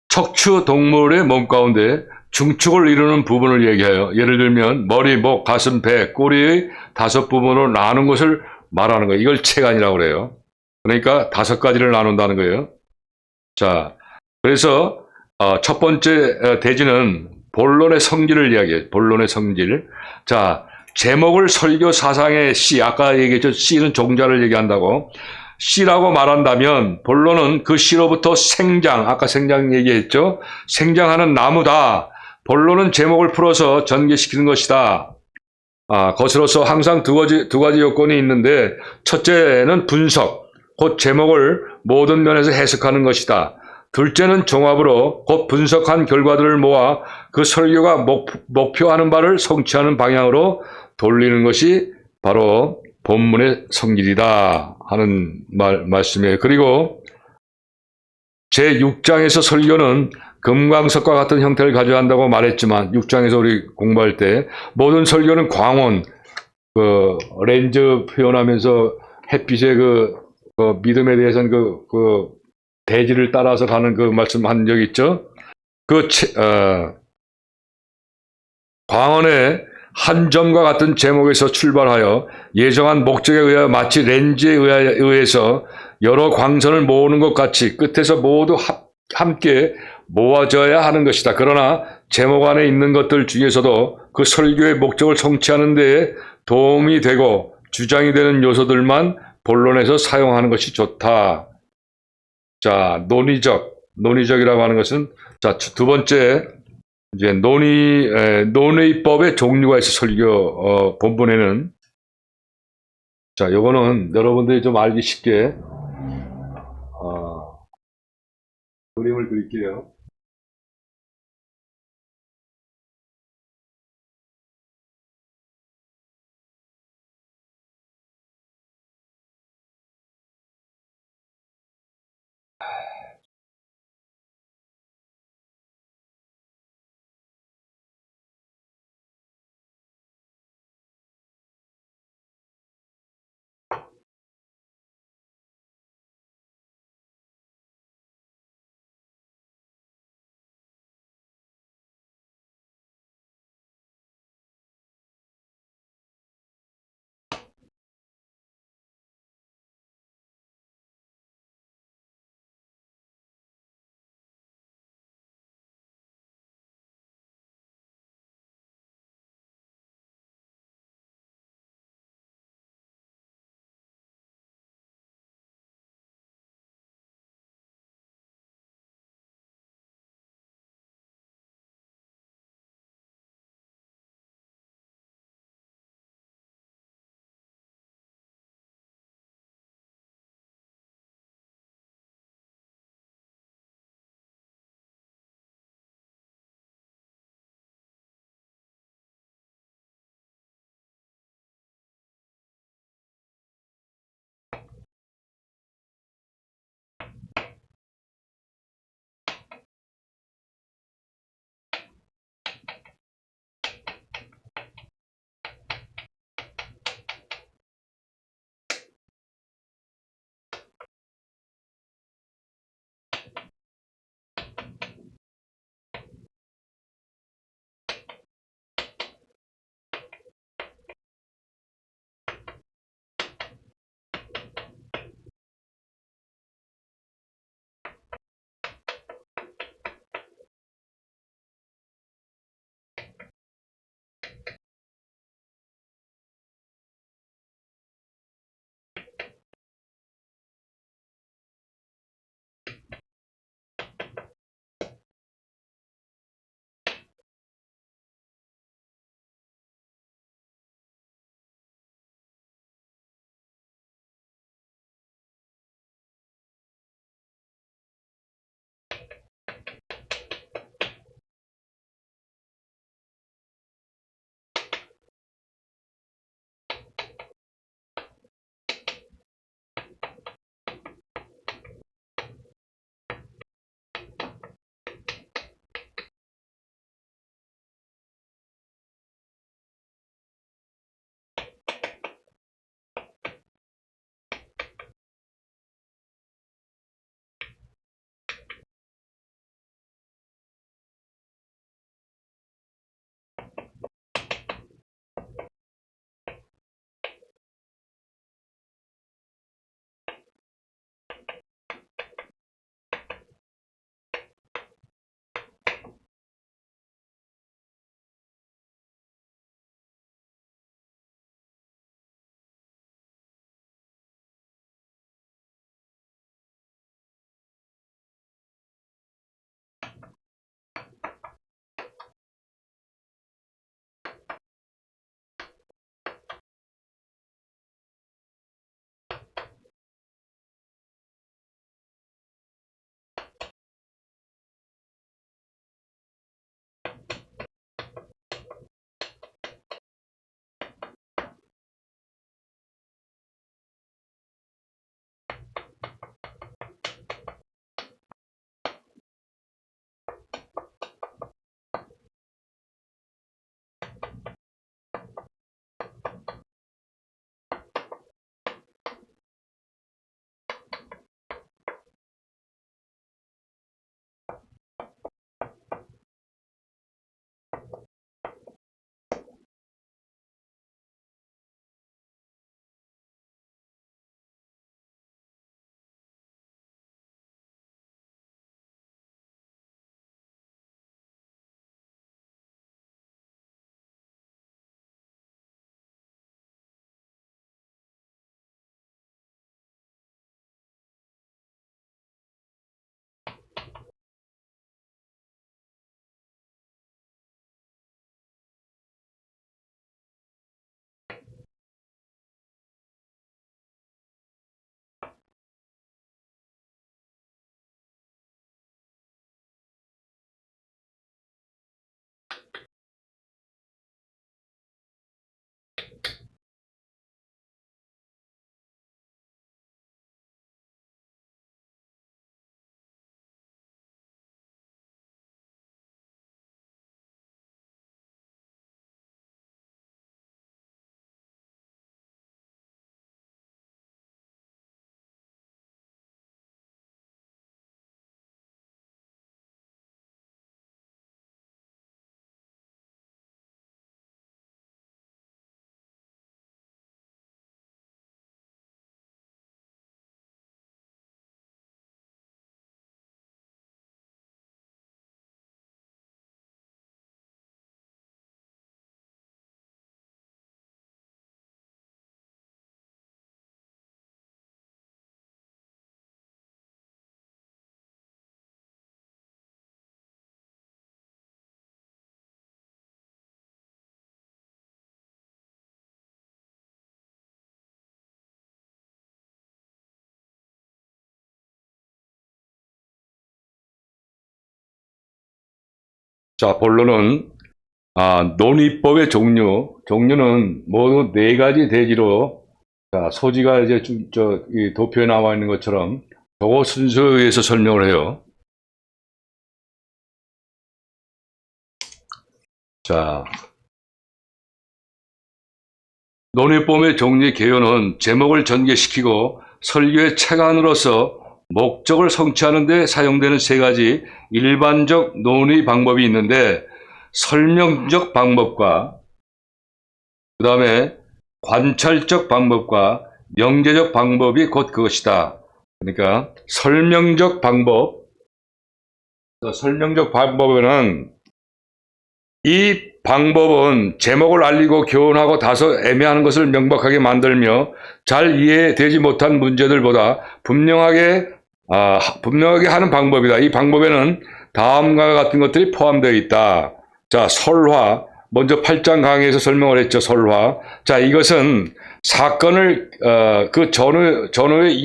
Speaker 1: 척추동물의 몸 가운데 중축을 이루는 부분을 얘기해요. 예를 들면 머리, 목, 가슴, 배, 꼬리의 5부분으로 나눈 것을 말하는 거예요. 이걸 체간이라고 그래요. 그러니까 5가지를 나눈다는 거예요. 자, 그래서 첫 번째 대지는 본론의 성질을 이야기해요. 본론의 성질. 자, 제목을 설교 사상의 씨, 아까 얘기했죠. 씨는 종자를 얘기한다고. 씨라고 말한다면 본론은 그 씨로부터 아까 생장 얘기했죠. 생장하는 나무다. 본론은 제목을 풀어서 전개시키는 것이다. 것으로서 항상 두 가지 요건이 있는데 첫째는 분석, 곧 제목을 모든 면에서 해석하는 것이다. 둘째는 종합으로 곧 분석한 결과들을 모아 그 설교가 목표하는 바를 성취하는 방향으로 돌리는 것이 바로 본문의 성질이다 하는 말씀이에요. 그리고 제6장에서 설교는 금광석과 같은 형태를 가져야 한다고 말했지만 6장에서 우리 공부할 때 모든 설교는 광원, 렌즈 표현하면서 햇빛의 믿음에 대해서는 대지를 따라서 가는 그 말씀 한 적 있죠? 광원의 한 점과 같은 제목에서 출발하여 예정한 목적에 의하여 마치 렌즈에 의해서 여러 광선을 모으는 것 같이 끝에서 모두 함께 모아져야 하는 것이다. 그러나 제목 안에 있는 것들 중에서도 그 설교의 목적을 성취하는 데에 도움이 되고 주장이 되는 요소들만 본론에서 사용하는 것이 좋다. 자, 논의적이라고 하는 것은, 자, 두 번째, 이제 논의법의 종류가 있어, 설교, 본문에는. 자, 요거는 여러분들이 좀 알기 쉽게, 그림을 그릴게요. 자, 본론은 논의법의 종류는 모두 네 가지 대지로, 자, 소지가 이제 이 도표에 나와 있는 것처럼 저거 순서에 의해서 설명을 해요. 자, 논의법의 종류의 개요는 제목을 전개시키고 설교의 체간으로서 목적을 성취하는 데 사용되는 세 가지 일반적 논의 방법이 있는데, 설명적 방법과 그 다음에 관찰적 방법과 명제적 방법이 곧 그것이다. 그러니까 설명적 방법에는 이 방법은 제목을 알리고 교훈하고 다소 애매한 것을 명백하게 만들며 잘 이해되지 못한 문제들보다 분명하게 하는 방법이다. 이 방법에는 다음과 같은 것들이 포함되어 있다. 자, 설화. 먼저 8장 강의에서 설명을 했죠. 설화. 자, 이것은 사건을 그 전후의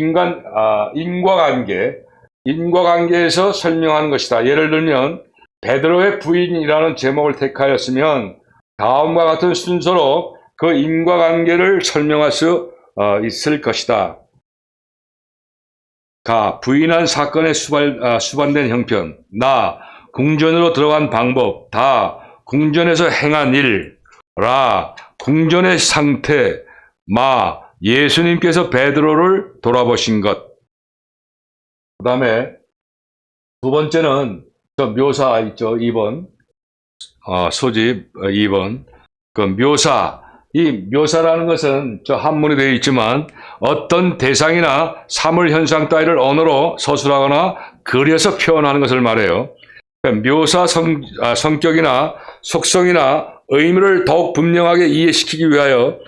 Speaker 1: 인과관계에서 설명하는 것이다. 예를 들면 베드로의 부인이라는 제목을 택하였으면 다음과 같은 순서로 그 인과관계를 설명할 수 있을 것이다. 가, 부인한 사건에 수반된 형편. 나, 궁전으로 들어간 방법. 다, 궁전에서 행한 일. 라, 궁전의 상태. 마, 예수님께서 베드로를 돌아보신 것. 그 다음에 두 번째는 저 묘사 있죠. 2번. 소집 2번. 그 묘사. 이 묘사라는 것은 저 한문이 되어 있지만 어떤 대상이나 사물 현상 따위를 언어로 서술하거나 그려서 표현하는 것을 말해요. 묘사 성격이나 속성이나 의미를 더욱 분명하게 이해시키기 위하여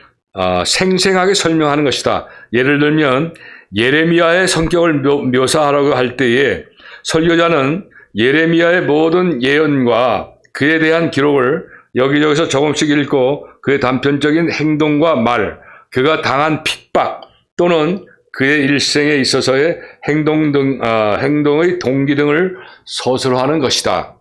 Speaker 1: 생생하게 설명하는 것이다. 예를 들면 예레미야의 성격을 묘사하라고 할 때에 설교자는 예레미야의 모든 예언과 그에 대한 기록을 여기저기서 조금씩 읽고 그의 단편적인 행동과 말, 그가 당한 핍박 또는 그의 일생에 있어서의 행동의 동기 등을 서술하는 것이다.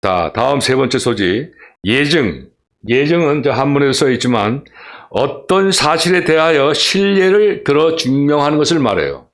Speaker 1: 자, 다음 세 번째 소지, 예증. 예증은 한문에도 써 있지만 어떤 사실에 대하여 실례를 들어 증명하는 것을 말해요.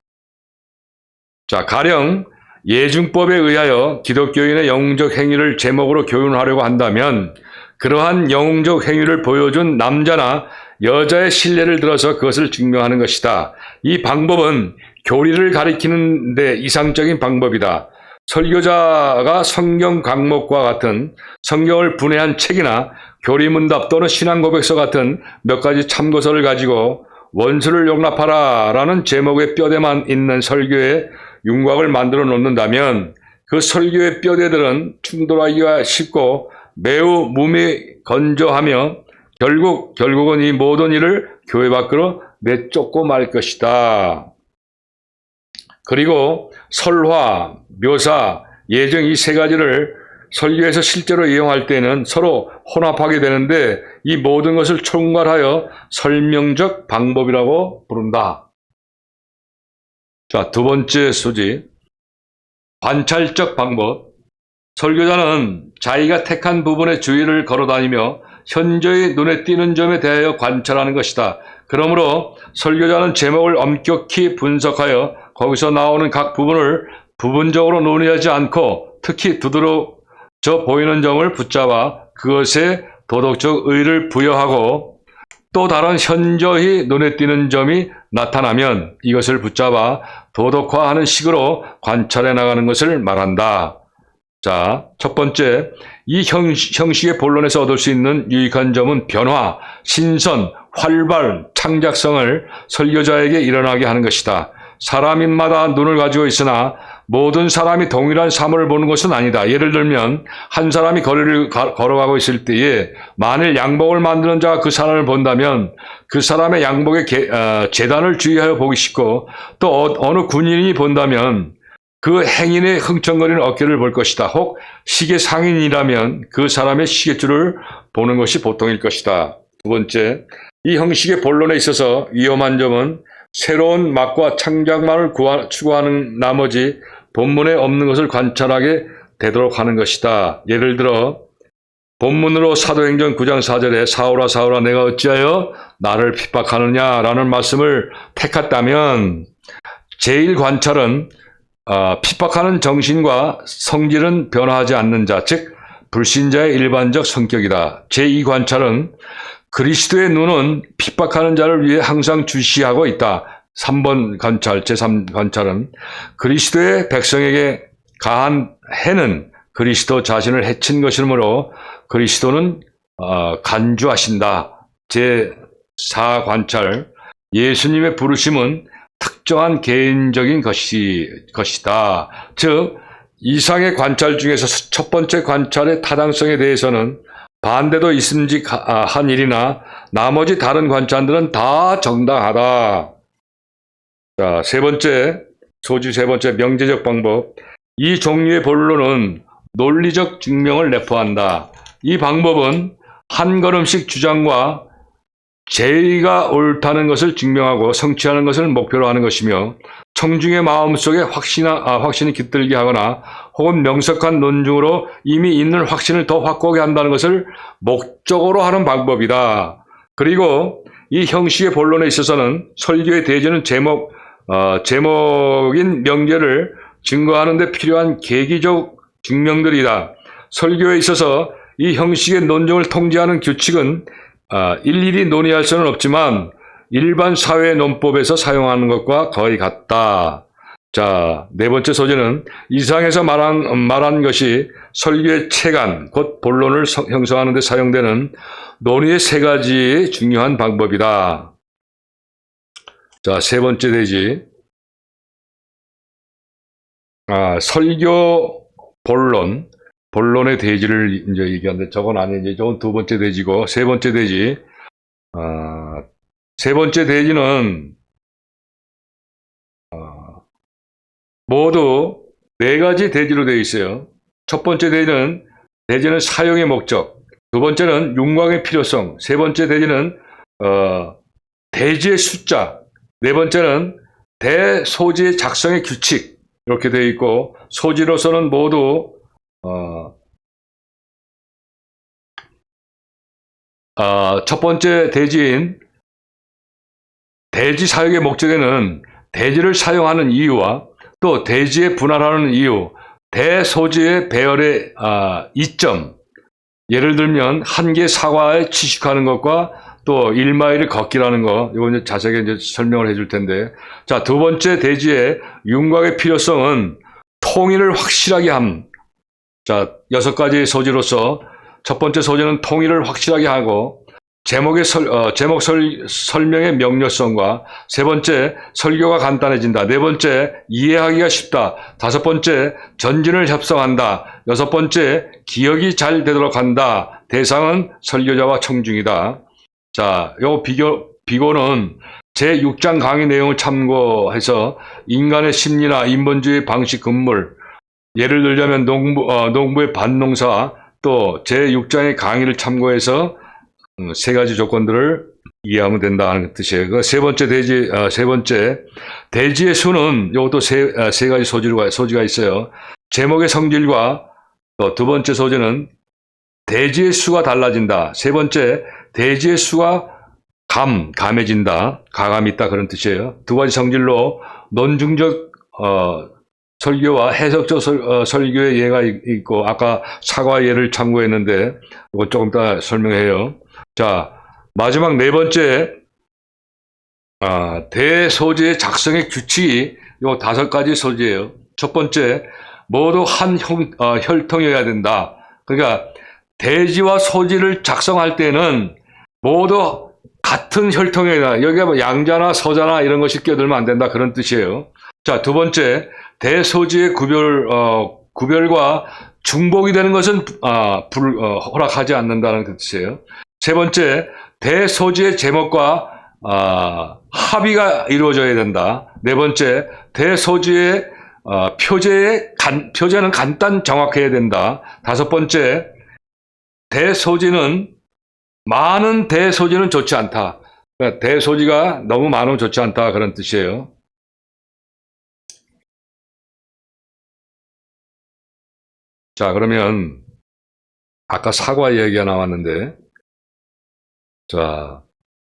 Speaker 1: 자, 가령 예증법에 의하여 기독교인의 영웅적 행위를 제목으로 교훈하려고 한다면 그러한 영웅적 행위를 보여준 남자나 여자의 신뢰를 들어서 그것을 증명하는 것이다. 이 방법은 교리를 가리키는 데 이상적인 방법이다. 설교자가 성경 강목과 같은 성경을 분해한 책이나 교리문답 또는 신앙고백서 같은 몇 가지 참고서를 가지고 원수를 용납하라 라는 제목의 뼈대만 있는 설교의 윤곽을 만들어 놓는다면 그 설교의 뼈대들은 충돌하기가 쉽고 매우 몸이 건조하며 결국은 이 모든 일을 교회 밖으로 내쫓고 말 것이다. 그리고 설화, 묘사, 예증 이 세 가지를 설교에서 실제로 이용할 때는 서로 혼합하게 되는데 이 모든 것을 총괄하여 설명적 방법이라고 부른다. 자, 두 번째 소지, 관찰적 방법. 설교자는 자기가 택한 부분의 주위를 걸어다니며 현저히 눈에 띄는 점에 대하여 관찰하는 것이다. 그러므로 설교자는 제목을 엄격히 분석하여 거기서 나오는 각 부분을 부분적으로 논의하지 않고 특히 두드러져 보이는 점을 붙잡아 그것에 도덕적 의의를 부여하고 또 다른 현저히 눈에 띄는 점이 나타나면 이것을 붙잡아 도덕화하는 식으로 관찰해 나가는 것을 말한다. 자, 첫 번째, 이 형식의 본론에서 얻을 수 있는 유익한 점은 변화, 신선, 활발, 창작성을 설교자에게 일어나게 하는 것이다. 사람인마다 눈을 가지고 있으나 모든 사람이 동일한 사물을 보는 것은 아니다. 예를 들면 한 사람이 거리를 걸어가고 있을 때에 만일 양복을 만드는 자가 그 사람을 본다면 그 사람의 양복의 재단을 주의하여 보기 쉽고 또 어느 군인이 본다면 그 행인의 흥청거리는 어깨를 볼 것이다. 혹 시계 상인이라면 그 사람의 시계줄을 보는 것이 보통일 것이다. 두 번째, 이 형식의 본론에 있어서 위험한 점은 새로운 맛과 창작만을 추구하는 나머지 본문에 없는 것을 관찰하게 되도록 하는 것이다. 예를 들어 본문으로 사도행전 9장 4절에 사울아 사울아 내가 어찌하여 나를 핍박하느냐라는 말씀을 택했다면 제1관찰은 핍박하는 정신과 성질은 변화하지 않는 자, 즉 불신자의 일반적 성격이다. 제2관찰은 그리스도의 눈은 핍박하는 자를 위해 항상 주시하고 있다. 3번 관찰, 제3관찰은 그리스도의 백성에게 가한 해는 그리스도 자신을 해친 것이므로 그리스도는 간주하신다. 제4관찰, 예수님의 부르심은 특정한 개인적인 것이다. 즉 이상의 관찰 중에서 첫 번째 관찰의 타당성에 대해서는 반대도 있음직한 일이나 나머지 다른 관찰들은 다 정당하다. 자, 세 번째, 소지 세 번째, 명제적 방법. 이 종류의 본론은 논리적 증명을 내포한다. 이 방법은 한 걸음씩 주장과 제의가 옳다는 것을 증명하고 성취하는 것을 목표로 하는 것이며 청중의 마음속에 확신이 깃들게 하거나 혹은 명석한 논증으로 이미 있는 확신을 더 확고하게 한다는 것을 목적으로 하는 방법이다. 그리고 이 형식의 본론에 있어서는 설교의 대지는 제목인 명제를 증거하는 데 필요한 계기적 증명들이다. 설교에 있어서 이 형식의 논증을 통제하는 규칙은 일일이 논의할 수는 없지만 일반 사회 논법에서 사용하는 것과 거의 같다. 자, 네 번째 소재는 이상에서 말한 것이 설교의 체간, 곧 본론을 형성하는 데 사용되는 논의의 세 가지 중요한 방법이다. 자, 세 번째 대지. 설교 본론의 대지를 이제 얘기하는데 저건 아니지. 저건 두 번째 대지고 세 번째 대지. 세 번째 대지는 모두 네 가지 대지로 되어 있어요. 첫 번째 대지는 사용의 목적, 두 번째는 윤곽의 필요성, 세 번째 대지는 대지의 숫자, 네 번째는 대소지의 작성의 규칙 이렇게 되어 있고 소지로서는 모두 첫 번째 대지인 대지 사용의 목적에는 대지를 사용하는 이유와 또 대지에 분할하는 이유, 대소지의 배열의 이점, 예를 들면 한 개 사과에 취식하는 것과 또 1마일을 걷기라는 거, 이거 이제 자세하게 이제 설명을 해줄 텐데, 자, 두 번째 대지의 윤곽의 필요성은 통일을 확실하게 함. 자, 6가지 소지로서 첫 번째 소지는 통일을 확실하게 하고, 제목 설명의 명료성과 세 번째 설교가 간단해진다. 네 번째 이해하기가 쉽다. 다섯 번째 전진을 협성한다. 여섯 번째 기억이 잘 되도록 한다. 대상은 설교자와 청중이다. 자, 요 비고는 제6장 강의 내용을 참고해서 인간의 심리나 인본주의 방식 근물, 예를 들자면 농부의 반농사, 또 제6장의 강의를 참고해서 세 가지 조건들을 이해하면 된다는 뜻이에요. 그 세 번째 대지의 수는 이것도 세 가지 소지가 있어요. 제목의 성질과 또 두 번째 소지는 대지의 수가 달라진다. 세 번째, 대지의 수가 감해진다. 가감이 있다 그런 뜻이에요. 두 가지 성질로 논증적 설교와 해석적 설교의 예가 있고 아까 사과 예를 참고했는데 이거 조금 더 설명해요. 자, 마지막 네 번째 대소지의 작성의 규칙이 요 5가지 소지예요. 첫 번째, 모두 한 혈통이어야 된다. 그러니까 대지와 소지를 작성할 때는 모두 같은 혈통이다. 여기가 뭐 양자나 서자나 이런 것이 끼어들면 안 된다. 그런 뜻이에요. 자, 두 번째, 대소지의 구별과 중복이 되는 것은 허락하지 않는다는 뜻이에요. 세 번째, 대소지의 제목과 합의가 이루어져야 된다. 네 번째, 대소지의 표제는 간단 정확해야 된다. 다섯 번째, 많은 대소지는 좋지 않다. 그러니까 대소지가 너무 많으면 좋지 않다. 그런 뜻이에요. 자, 그러면 아까 사과 얘기가 나왔는데, 자,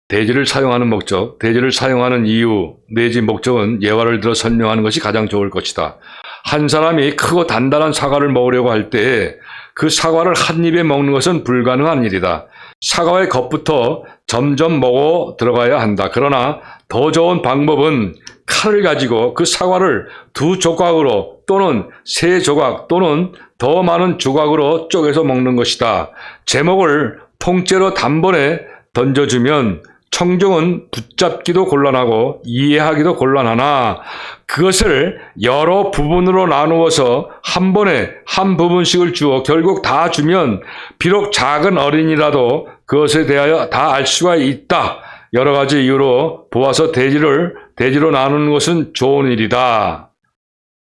Speaker 1: 대지를 사용하는 목적, 대지를 사용하는 이유 내지 목적은 예화를 들어 설명하는 것이 가장 좋을 것이다. 한 사람이 크고 단단한 사과를 먹으려고 할 때 그 사과를 한 입에 먹는 것은 불가능한 일이다. 사과의 겉부터 점점 먹어 들어가야 한다. 그러나 더 좋은 방법은 칼을 가지고 그 사과를 2조각으로 또는 3조각 또는 더 많은 조각으로 쪼개서 먹는 것이다. 제목을 통째로 단번에 던져주면 청중은 붙잡기도 곤란하고 이해하기도 곤란하나 그것을 여러 부분으로 나누어서 한 번에 한 부분씩을 주어 결국 다 주면 비록 작은 어린이라도 그것에 대하여 다 알 수가 있다. 여러 가지 이유로 보아서 대지로 나누는 것은 좋은 일이다.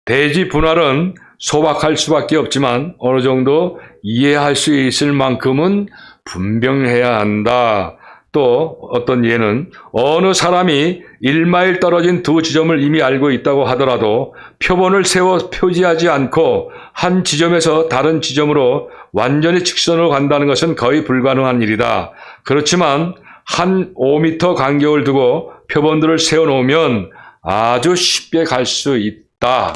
Speaker 1: 대지 분할은 소박할 수밖에 없지만 어느 정도 이해할 수 있을 만큼은 분명해야 한다. 또 어떤 예는 어느 사람이 1마일 떨어진 2지점을 이미 알고 있다고 하더라도 표본을 세워 표지하지 않고 한 지점에서 다른 지점으로 완전히 직선으로 간다는 것은 거의 불가능한 일이다. 그렇지만 한 5m 간격을 두고 표본들을 세워놓으면 아주 쉽게 갈 수 있다.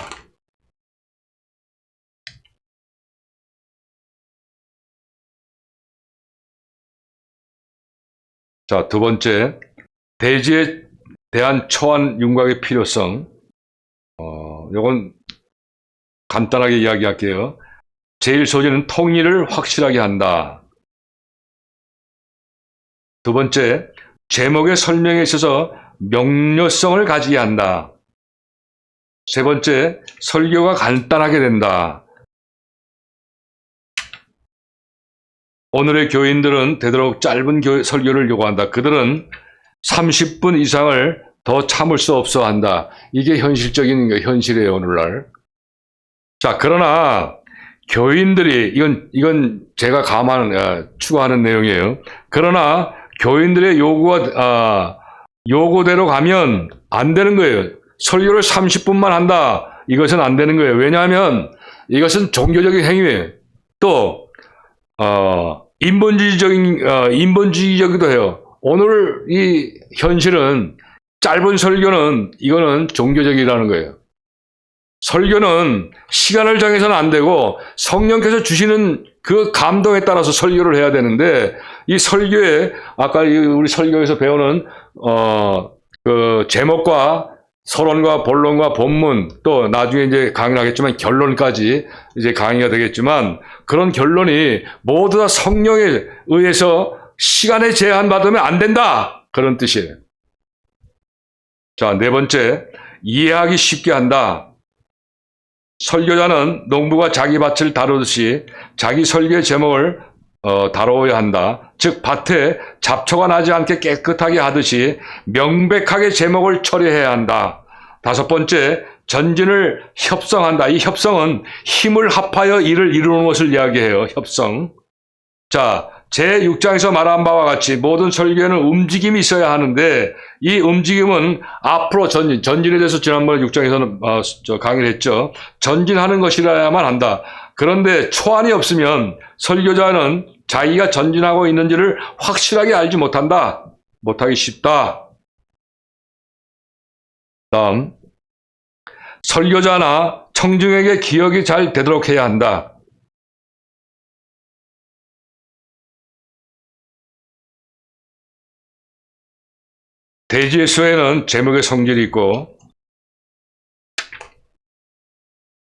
Speaker 1: 자, 두 번째, 대지에 대한 초안 윤곽의 필요성. 요건 간단하게 이야기할게요. 제일 소지는 통일을 확실하게 한다. 두 번째, 제목의 설명에 있어서 명료성을 가지게 한다. 세 번째, 설교가 간단하게 된다. 오늘의 교인들은 되도록 짧은 설교를 요구한다. 그들은 30분 이상을 더 참을 수 없어 한다. 이게 현실적인 현실이에요, 오늘날. 자, 그러나 교인들이 이건 제가 추구하는 내용이에요. 그러나 교인들의 요구대로 가면 안 되는 거예요. 설교를 30분만 한다. 이것은 안 되는 거예요. 왜냐하면 이것은 종교적인 행위예요. 또 인본주의적이기도 해요. 오늘 이 현실은 짧은 설교는 이거는 종교적이라는 거예요. 설교는 시간을 정해서는 안 되고 성령께서 주시는 그 감동에 따라서 설교를 해야 되는데 이 설교에 아까 우리 설교에서 배우는 그 제목과 서론과 본론과 본문 또 나중에 이제 강의를 하겠지만 결론까지 이제 강의가 되겠지만 그런 결론이 모두 다 성령에 의해서 시간에 제한받으면 안 된다. 그런 뜻이에요. 자, 네 번째, 이해하기 쉽게 한다. 설교자는 농부가 자기 밭을 다루듯이 자기 설교의 제목을 다뤄야 한다. 즉 밭에 잡초가 나지 않게 깨끗하게 하듯이 명백하게 제목을 처리해야 한다. 다섯 번째, 전진을 협성한다. 이 협성은 힘을 합하여 일을 이루는 것을 이야기해요. 협성. 자, 제6장에서 말한 바와 같이 모든 설교에는 움직임이 있어야 하는데 이 움직임은 앞으로 전진에 대해서 지난번에 6장에서는 강의를 했죠. 전진하는 것이라야만 한다. 그런데 초안이 없으면 설교자는 자기가 전진하고 있는지를 확실하게 알지 못한다. 못하기 쉽다. 다음, 설교자나 청중에게 기억이 잘 되도록 해야 한다. 대지의 수에는 제목의 성질이 있고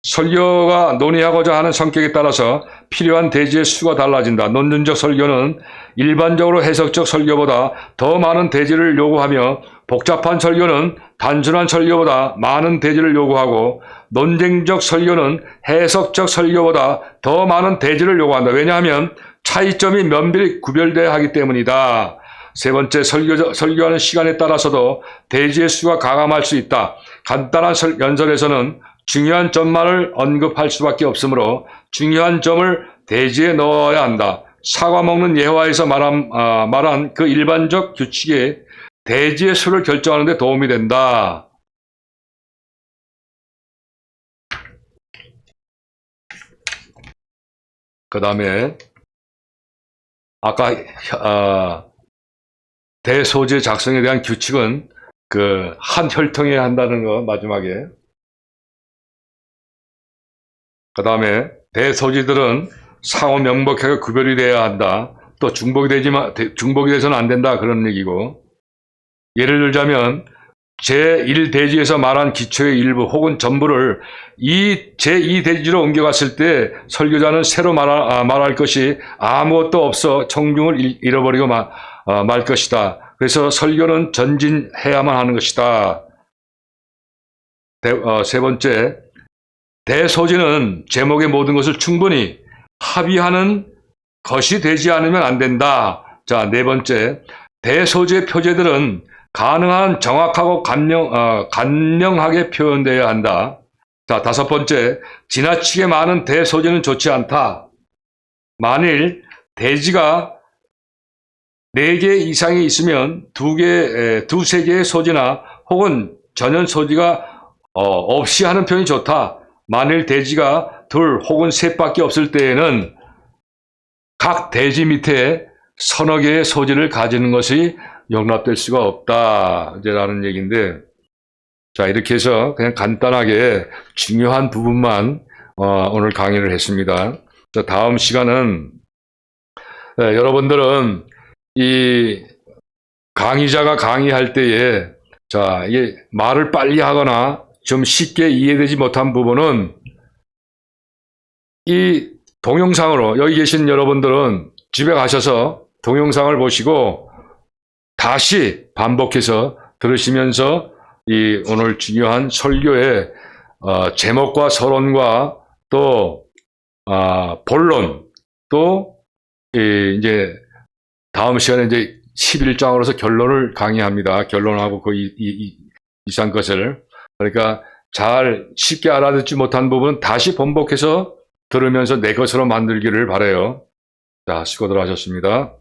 Speaker 1: 설교가 논의하고자 하는 성격에 따라서 필요한 대지의 수가 달라진다. 논문적 설교는 일반적으로 해석적 설교보다 더 많은 대지를 요구하며 복잡한 설교는 단순한 설교보다 많은 대지를 요구하고 논쟁적 설교는 해석적 설교보다 더 많은 대지를 요구한다. 왜냐하면 차이점이 면밀히 구별돼야 하기 때문이다. 세 번째, 설교하는 시간에 따라서도 대지의 수가 가감할 수 있다. 간단한 연설에서는 중요한 점만을 언급할 수밖에 없으므로 중요한 점을 대지에 넣어야 한다. 사과 먹는 예화에서 말한 그 일반적 규칙이 대지의 수를 결정하는 데 도움이 된다. 그 다음에 아까 대소재 작성에 대한 규칙은 그 한 혈통해야 한다는 거 마지막에. 그 다음에 대소지들은 상호 명백하게 구별이 돼야 한다. 또 중복이 돼서는 안 된다. 그런 얘기고. 예를 들자면 제1대지에서 말한 기초의 일부 혹은 전부를 제2대지로 옮겨갔을 때 설교자는 새로 말할 것이 아무것도 없어 청중을 잃어버리고 말 것이다. 그래서 설교는 전진해야만 하는 것이다. 세 번째, 대소지는 제목의 모든 것을 충분히 합의하는 것이 되지 않으면 안 된다. 자, 네 번째, 대소지의 표제들은 가능한 정확하고 간명하게 표현되어야 한다. 자, 다섯 번째, 지나치게 많은 대소지는 좋지 않다. 만일 대지가 4개 이상이 있으면 두세 개의 소지나 혹은 전연 소지가 없이 하는 편이 좋다. 만일 대지가 2 혹은 3밖에 없을 때에는 각 대지 밑에 서너 개의 소지를 가지는 것이 용납될 수가 없다. 라는 얘기인데, 자, 이렇게 해서 그냥 간단하게 중요한 부분만 오늘 강의를 했습니다. 자, 다음 시간은 여러분들은 이 강의자가 강의할 때에 자, 이게 말을 빨리 하거나 좀 쉽게 이해되지 못한 부분은 이 동영상으로 여기 계신 여러분들은 집에 가셔서 동영상을 보시고 다시 반복해서 들으시면서 이 오늘 중요한 설교의 제목과 서론과 또 본론 또 이제 다음 시간에 이제 11장으로서 결론을 강의합니다. 결론하고 그 이상 것을. 그러니까 잘 쉽게 알아듣지 못한 부분은 다시 반복해서 들으면서 내 것으로 만들기를 바라요. 자, 수고들 하셨습니다.